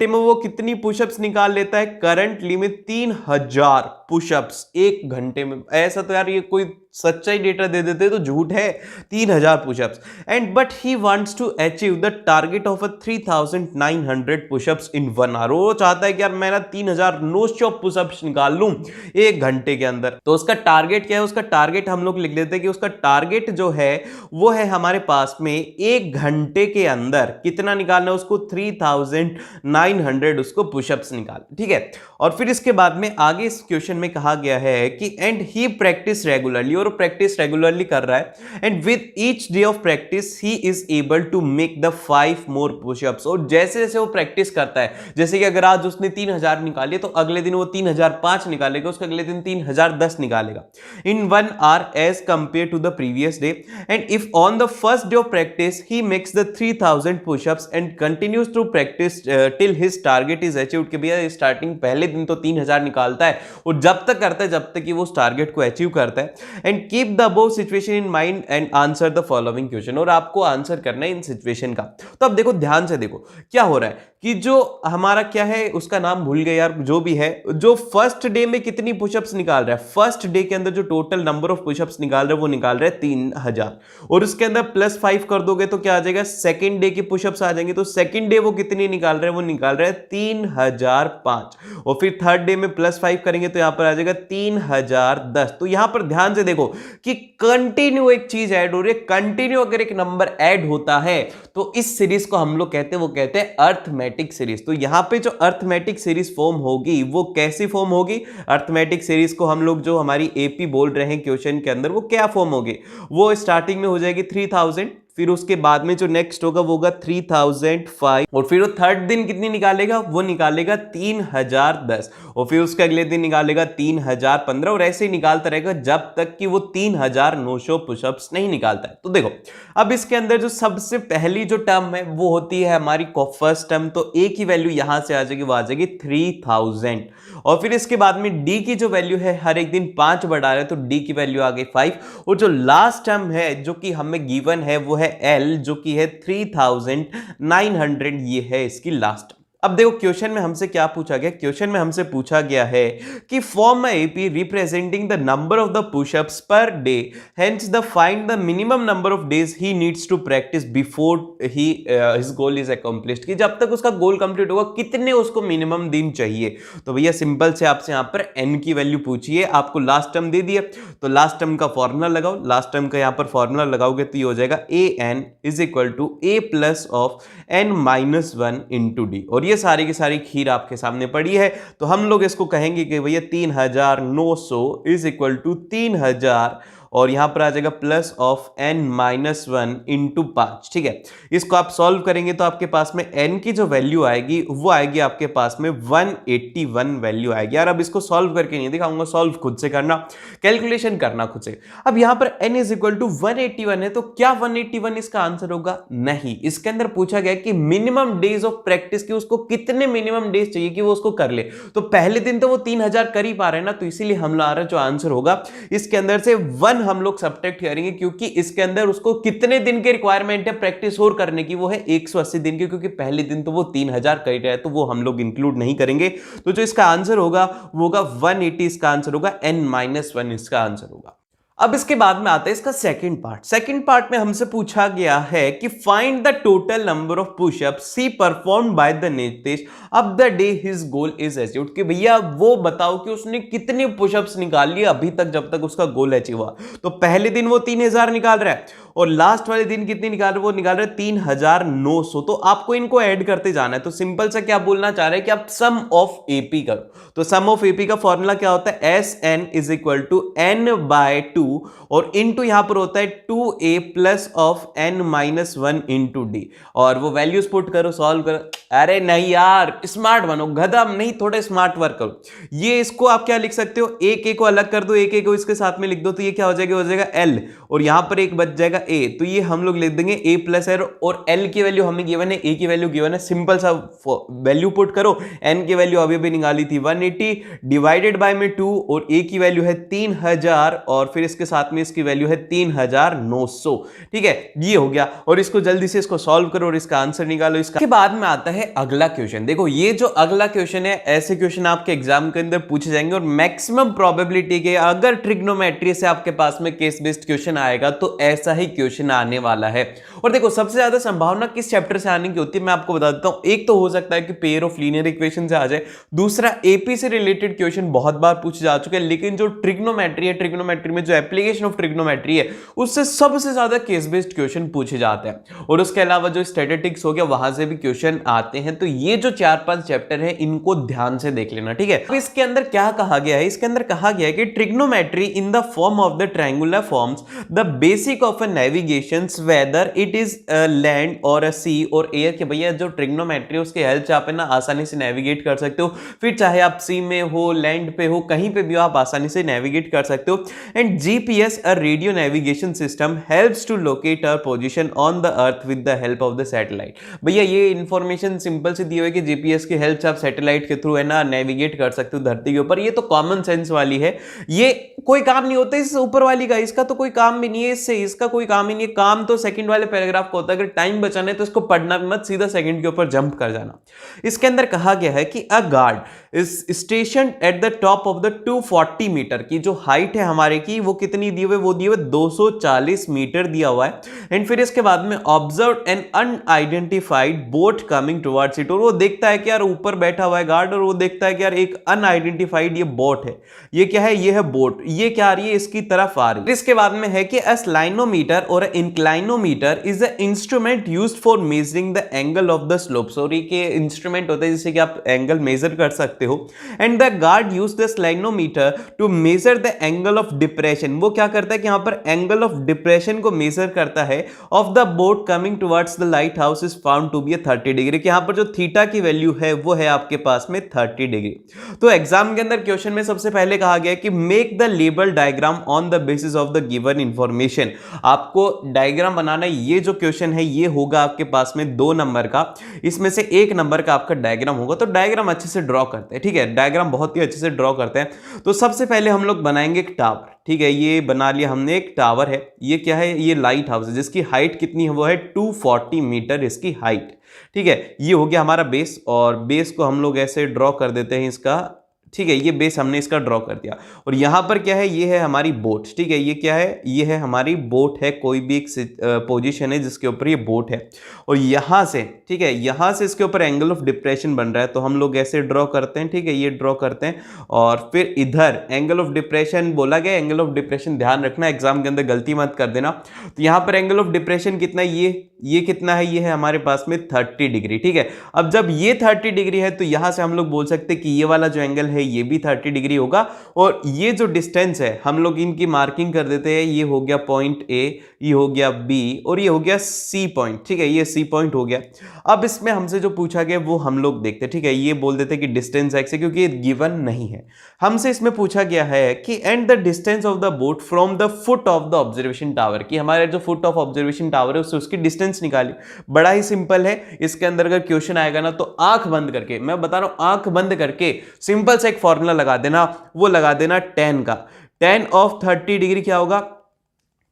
में वो कितनी पुशअप्स निकाल लेता है। करंटली में 3000 पुशअप्स 1 घंटे में। ऐसा तो यार ये कोई सच्चा ही डेटा दे देते तो झूठ है, 3000 pushups. And but he wants to achieve the target of 3900 pushups in 1 hour. वो चाहता है कि यार मैं ना 3900 पुशअप्स निकाल लूं 1 घंटे के अंदर। तो उसका टारगेट क्या है, उसका टारगेट हम लोग लिख देते हैं कि उसका टारगेट जो है वो है हमारे पास में 1 घंटे के अंदर कितना निकालना है उसको, 3900 उसको पुशअप्स निकाल। ठीक है, और फिर इसके बाद में आगे इस क्वेश्चन में कहा गया है कि एंड ही प्रैक्टिस रेगुलरली, और प्रैक्टिस रेगुलरली कर रहा है। And with each day of practice he is able to make the 5 more pushups. और जैसे जैसे वो प्रैक्टिस करता है, जैसे कि अगर आज उसने 3000 निकाले तो अगले दिन वो 3005 निकालेगा, उसके अगले दिन 3010 निकालेगा in 1 hour as compare to the previous day. And if on the first day of practice he makes the 3000 pushups and continues to practice till his target is achieved. कि भैया स्टार्टिंग पहले दिन तो 3000 निकालता है और जब तक करता है जब तक कि वो उस टारगेट को अचीव करता है। And keep the above situation in mind and answer the following question. और आपको आंसर करना है इन सिचुएशन का। तो अब देखो ध्यान से देखो क्या हो रहा है कि जो हमारा क्या है, उसका नाम भूल गए यार, जो भी है, जो फर्स्ट डे में कितनी पुशअप्स निकाल रहा है, फर्स्ट डे के अंदर जो टोटल नंबर ऑफ पुशअप्स निकाल रहा है वो निकाल रहा है 3000, और उसके अंदर +5 कर दोगे तो क्या आ जाएगा, सेकेंड डे की पुशअप्स आ जाएंगे। तो सेकेंड डे वो कितनी निकाल रहे हैं, वो निकाल रहे हैं 3005, और फिर थर्ड डे में +5 करेंगे तो यहां पर आ जाएगा 3010। तो यहां पर ध्यान से देखो कि कंटिन्यू एक चीज ऐड हो रही है। कंटिन्यू अगर एक नंबर ऐड होता है तो इस सीरीज को हम लोग कहते हैं, वो कहते हैं अर्थमेटिक सीरीज। तो यहां पे जो अर्थमेटिक सीरीज फॉर्म होगी वो कैसी फॉर्म होगी, अर्थमेटिक सीरीज को हम लोग जो हमारी एपी बोल रहे हैं क्वेश्चन के अंदर, वो क्या फॉर्म होगी, वो स्टार्टिंग में हो जाएगी 3000, फिर उसके बाद में जो नेक्स्ट होगा वो होगा 3005, और फिर वो थर्ड दिन कितनी निकालेगा, वो निकालेगा 3010, और फिर उसके अगले दिन निकालेगा 3015, और ऐसे ही निकालता रहेगा जब तक कि वो 3900 पुशअप्स नहीं निकालता है। तो देखो अब इसके अंदर जो सबसे पहली जो टर्म है वो होती है हमारी फर्स्ट टर्म। तो ए की वैल्यू यहां से आ जाएगी, वो आ जाएगी 3000, और फिर इसके बाद में डी की जो वैल्यू है हर एक दिन 5 बढ़ा रहे तो डी की वैल्यू आ गई 5, और जो लास्ट टर्म है जो कि हमें गिवन है वो है एल, जो कि है 3900, ये है इसकी लास्ट टर्म। अब देखो क्वेश्चन में हमसे क्या पूछा गया, क्वेश्चन में हमसे पूछा गया है कि form AP representing the number of the pushups per day, hence the find the minimum number of days he needs to practice before he his goal is accomplished, कि जब तक उसका गोल कंप्लीट होगा कितने उसको मिनिमम दिन चाहिए। तो भैया सिंपल से आपसे यहां पर n की वैल्यू पूछी है, आपको लास्ट टर्म दे दिया तो लास्ट टर्म का फॉर्मूला लगाओ, लास्ट टर्म का यहां पर फॉर्मूला लगाओगे तो ये हो जाएगा an is equal to a plus of n minus 1 into d, और ये सारी की सारी खीर आपके सामने पड़ी है। तो हम लोग इसको कहेंगे कि भैया 3900 इज इक्वल टू 3000 और यहां पर आ जाएगा plus of n minus 1 into 5। ठीक है, इसको आप सॉल्व करेंगे तो आपके पास में n की जो वैल्यू आएगी वो आएगी आपके पास में 181 वैल्यू आएगी। यार अब इसको सॉल्व करके नहीं दिखाऊंगा, सॉल्व खुद से करना, कैलकुलेशन करना खुद से। अब यहां पर n इज इक्वल टू 181 है, तो क्या 181 इसका आंसर होगा? नहीं, इसके अंदर पूछा गया कि मिनिमम डेज ऑफ प्रैक्टिस की उसको कितने मिनिमम डेज चाहिए कि वो उसको कर ले। तो पहले दिन तो वो 3000 कर ही पा रहे हैं ना, तो इसीलिए हमारा जो आंसर होगा इसके अंदर से 1 हम लोग सब्ट्रैक्ट करेंगे, क्योंकि इसके अंदर उसको कितने दिन के रिक्वायरमेंट है प्रैक्टिस और करने की, वो है 180 दिन की, क्योंकि पहले दिन तो वो 3000 कर रहा है तो वो हम लोग इंक्लूड नहीं करेंगे। तो जो इसका आंसर होगा वो होगा 180, इसका आंसर होगा n-1 इसका आंसर होगा। अब इसके बाद में आता है इसका सेकंड पार्ट। सेकंड पार्ट में हमसे पूछा गया है कि find the total number of pushups he performed by the Nitesh अब the day his goal is achieved, कि भैया वो बताओ कि उसने कितने पुशअप्स निकाल लिए अभी तक जब तक उसका गोल अचीव हुआ। तो पहले दिन वो 3000 निकाल रहा है और लास्ट वाले दिन कितनी निकाल रहे, वो निकाल रहे 3900। तो आपको इनको ऐड करते जाना है। तो सिंपल सा क्या बोलना चाह रहे हैं कि आप सम ऑफ एपी करो। तो सम ऑफ एपी का फॉर्मूला क्या होता है, SN is equal to n/2 और इनटू यहां पर होता है 2a plus of n minus 1 into d, और वो वैल्यूज पुट करो, सॉल्व करो। अरे नहीं यार, स्मार्ट बनो, गधा नहीं, थोड़े स्मार्ट वर्क करो। ये इसको आप क्या लिख सकते हो, एक ए को अलग कर दो, एक ए को इसके साथ में लिख दो, तो ये क्या हो जाएगा, हो जाएगा l, और यहां पर एक बच जाएगा a, तो ये हम लोग लिख देंगे a प्लस r, और l की वैल्यू हमें गिवन है, a की वैल्यू गिवन है। सिंपल सा वैल्यू पुट करो, n की वैल्यू अभी भी निकाली थी 180 डिवाइडेड बाय में 2, और a की वैल्यू है 3000 और फिर इसके साथ में इसकी वैल्यू है 3900। ठीक है, ये हो गया, और इसको जल्दी से इसको सॉल्व करो और इसका आंसर निकालो। इसके बाद में आता है अगला क्वेश्चन। देखो ये जो अगला क्वेश्चन है, ऐसे क्वेश्चन आपके एग्जाम के अंदर पूछे जाएंगे और मैक्सिमम प्रोबेबिलिटी के अगर ट्रिग्नोमेट्री से आपके पास में केस बेस्ड क्वेश्चन आएगा तो ऐसा ही क्वेश्चन आने वाला है। और देखो सबसे ज्यादा संभावना किस चैप्टर से आने की होती है मैं आपको बता देता हूं। एक तो हो सकता है कि पेयर ऑफ लीनियर इक्वेशन से आ जाए, दूसरा एपी से रिलेटेड क्वेश्चन बहुत बार पूछे जा चुके हैं, लेकिन जो ट्रिग्नोमेट्री है, ट्रिग्नोमेट्री में जो एप्लीकेशन ऑफ ट्रिग्नोमेट्री है उससे सबसे ज्यादा केस बेस्ड क्वेश्चन पूछे जाते हैं। और उसके अलावा जो स्टैटिस्टिक्स हो गया वहां से भी क्वेश्चन आते हैं। तो ये जो 4-5 चैप्टर है इनको ध्यान से देख लेना। ठीक है, अब इसके अंदर क्या कहा गया है, इसके अंदर कहा गया है कि trigonometry in the form of the triangular forms the basic of a navigation whether it is land और सी और एयर, के भैया जो ट्रिग्नोमेट्री उसके हेल्प से आप है ना आसानी से नेविगेट कर सकते हो, फिर चाहे आप सी में हो, लैंड पे हो, कहीं पे भी आप आसानी से नेविगेट कर सकते हो। And GPS a radio navigation system helps to locate our position on the earth with the help of the satellite. भैया ये इंफॉर्मेशन सिंपल से दी हुई है कि जीपीएस की हेल्प से आप सैटेलाइट के थ्रू है ना नेविगेट कर सकते हो धरती के ऊपर। ये तो कॉमन सेंस वाली है, ये कोई काम नहीं होता इस ऊपर वाली का, इसका तो कोई काम भी नहीं है, इससे इसका कोई काम ही नहीं है। काम तो सेकंड वाले पैराग्राफ को होता है, अगर टाइम बचाना है तो इसको पढ़ना मत, सीधा सेकंड के ऊपर जंप कर जाना। इसके अंदर कहा गया है कि a guard is station at the top of the 240 meter की जो हाइट है हमारे की वो कितनी दी हुई, वो दी हुई 240 मीटर दिया हुआ है। एंड फिर इसके बाद में observe an unidentified boat coming towards it, और वो देखता है कि यार ऊपर बैठा हुआ है गार्ड और वो देखता है कि यार एक अनआइडेंटिफाइड ये बोट है, ये क्या है, ये है बोट, ये क्या आ रही है, इसकी तरफ आ रही है। इसके बाद में है कि अ स्लाइनोमीटर और inclinometer is a instrument used for measuring the angle of the slopes, और ये इंस्ट्रूमेंट होता है जिससे कि आप एंगल मेजर कर सकते हो। And the guard use the clinometer to measure the angle of depression, वो क्या करता है कि यहां पर एंगल ऑफ डिप्रेशन को मेजर करता है of the boat coming towards the lighthouse is found to be 30 degree, कि यहां पर जो थीटा की वैल्यू है वो है आपके पास में 30 डिग्री। तो एग्जाम के अंदर क्वेश्चन में सबसे पहले कहा गया कि make the label diagram on the basis of the given information. आपको डायग्राम बनाना है। ये जो क्वेश्चन है ये होगा आपके पास में 2 नंबर का, इसमें से 1 नंबर का आपका डायग्राम होगा। तो डायग्राम अच्छे से ड्रॉ करते हैं, ठीक है, डायग्राम बहुत ही अच्छे से ड्रॉ करते हैं। तो सबसे पहले हम लोग बनाएंगे एक टावर, ठीक है, ये बना लिया हमने। एक टावर है, ये क्या है, ये लाइट हाउस है जिसकी हाइट कितनी है, वो है 240 मीटर इसकी हाइट, ठीक है। ये हो गया हमारा बेस, और बेस को हम लोग ऐसे ड्रॉ कर देते हैं इसका, ठीक है, ये बेस हमने इसका ड्रॉ कर दिया। और यहां पर क्या है, ये है हमारी बोट, ठीक है, ये क्या है, ये है हमारी बोट है, कोई भी एक पोजीशन है जिसके ऊपर ये बोट है। और यहां से, ठीक है, यहां से इसके ऊपर एंगल ऑफ डिप्रेशन बन रहा है, तो हम लोग ऐसे ड्रॉ करते हैं, ठीक है, ये ड्रॉ करते हैं। और फिर इधर एंगल ऑफ डिप्रेशन बोला गया, एंगल ऑफ डिप्रेशन ध्यान रखना, एग्जाम के अंदर गलती मत कर देना। तो यहां पर एंगल ऑफ डिप्रेशन कितना है, ये कितना है, ये है हमारे पास में 30 डिग्री, ठीक है। अब जब ये 30 डिग्री है तो यहां से हम लोग बोल सकते हैं कि ये वाला जो एंगल है ये भी 30 डिग्री होगा। और ये जो डिस्टेंस है हम लोग इनकी मार्किंग कर देते हैं, ये हो गया पॉइंट ए, ये हो गया बी, और ये हो गया सी पॉइंट, ठीक है, ये सी पॉइंट हो गया। अब इसमें हमसे जो पूछा गया वो हम लोग देखते हैं, ठीक है, ये बोल देते कि डिस्टेंस एक्स है क्योंकि ये गिवन नहीं है। हमसे इसमें पूछा गया है कि and the distance of the boat from the foot of the observation tower, कि हमारे जो फुट ऑफ ऑब्जर्वेशन टावर है उससे उसकी डिस्टेंस निकाली। बड़ा ही सिंपल है। इसके अंदर अगर क्वेश्चन आएगा ना तो आंख बंद करके, मैं बता रहा हूं, आंख बंद करके सिंपल सा एक फॉर्मूला लगा देना, वो लगा देना tan का। tan ऑफ 30 डिग्री क्या होगा,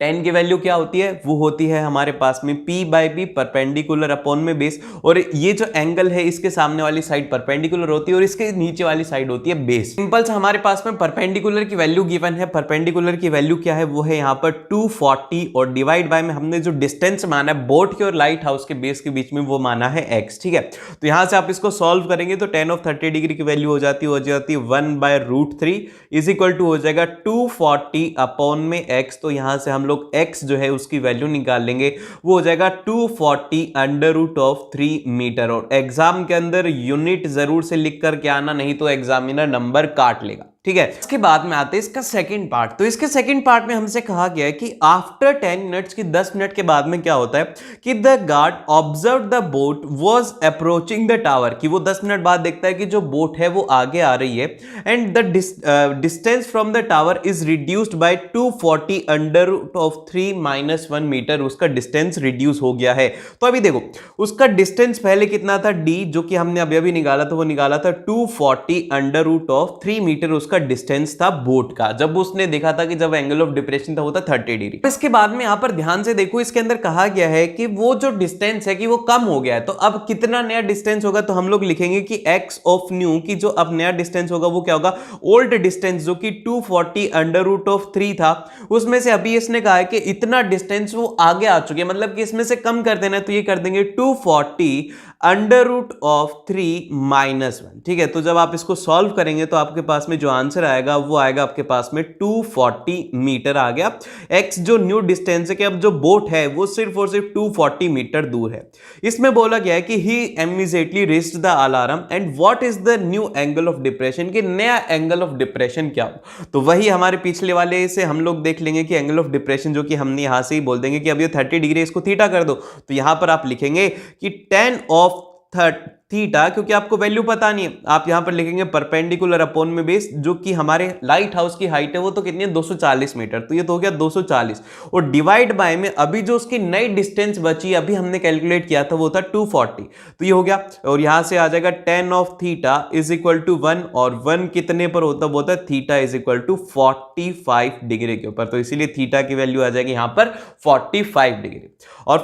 tan की वैल्यू क्या होती है, वो होती है हमारे पास में P by b, perpendicular upon में बेस। और ये जो एंगल है इसके सामने वाली साइड परपेंडिकुलर होती है और इसके नीचे वाली साइड होती है बेस। सिंपल सा हमारे पास में परपेंडिकुलर की वैल्यू गिवन है, परपेंडिकुलर की वैल्यू क्या है, वो है यहाँ पर 240, और डिवाइड बाय में हमने जो डिस्टेंस माना है बोट के और लाइट हाउस के बेस के बीच में, वो माना है x, ठीक है। तो यहां से आप इसको सॉल्व करेंगे तो tan ऑफ 30 डिग्री की वैल्यू हो जाती है 1/√3 इज इक्वल टू हो जाएगा 240 अपॉन में x। तो यहां से हम लोग x जो है उसकी वैल्यू निकाल लेंगे, वो हो जाएगा 240 √3 मीटर। और एग्जाम के अंदर यूनिट जरूर से लिख कर के आना, नहीं तो एग्जामिनर नंबर काट लेगा, ठीक है। इसके बाद में आते हैं इसका सेकंड पार्ट। तो इसके सेकंड पार्ट में हमसे कहा गया है कि आफ्टर 10 मिनट्स की 10 मिनट के बाद में क्या होता है कि the guard observe the boat was approaching the tower, कि वो 10 मिनट बाद देखता है कि जो बोट है वो आगे आ रही है, and the distance from the tower is reduced by 240 √3 - 1 meter, उसका डिस्टेंस रिड्यूस हो गया है। तो अभी देखो उसका डिस्टेंस पहले कितना था d, जो कि हमने अभी अभी निकाला था, वो निकाला था 240 √3 मीटर का डिस्टेंस था बोट का, जब उसने देखा था कि जब एंगल ऑफ डिप्रेशन था वो था 30 डिग्री। इसके बाद में यहां पर ध्यान से देखो, इसके अंदर कहा गया है कि वो जो डिस्टेंस है कि वो कम हो गया है। तो अब कितना नया डिस्टेंस होगा, तो हम लोग लिखेंगे कि x ऑफ न्यू, की जो अब नया डिस्टेंस होगा वो क्या होगा, ओल्ड डिस्टेंस जो कि 240 √3 था, उसमें से अभी इसने कहा है कि इतना डिस्टेंस वो आगे आ चुके हैं, मतलब कि इसमें से कम कर देना है, तो ये कर देंगे 240 √3 - 1, ठीक है। तो जब आप इसको सॉल्व करेंगे तो आपके पास में जो आंसर आएगा वो आएगा आपके पास में 240 मीटर आ गया। x जो न्यू डिस्टेंस है कि अब जो बोट है वो सिर्फ और सिर्फ 240 मीटर दूर है। इसमें बोला गया है कि he immediately raised the alarm and what is the new angle of depression, कि नया एंगल ऑफ डिप्रेशन क्या हो। तो वही हमारे पिछले वाले से हम लोग देख लेंगे कि एंगल ऑफ डिप्रेशन जो कि हमने यहां से ही बोल देंगे कि अब ये 30 डिग्री, इसको थीटा कर दो। तो यहां पर आप लिखेंगे कि tan ऑफ थीटा, क्योंकि आपको वैल्यू पता नहीं है, आप यहां पर लिखेंगे परपेंडिकुलर अपॉन में बेस, जो कि हमारे लाइट हाउस की हाइट है वो तो कितनी है 240 मीटर, तो ये तो हो गया 240, और डिवाइड बाय में अभी जो उसकी नई डिस्टेंस बची अभी हमने कैलकुलेट किया था वो था 240, तो ये हो गया। और यहां से आ जाएगा tan of theta is equal to 1, और 1 कितने पर होता है theta is equal to 45 degree के ऊपर, तो इसीलिए थीटा की वैल्यू आ जाएगी यहां पर 45 डिग्री। और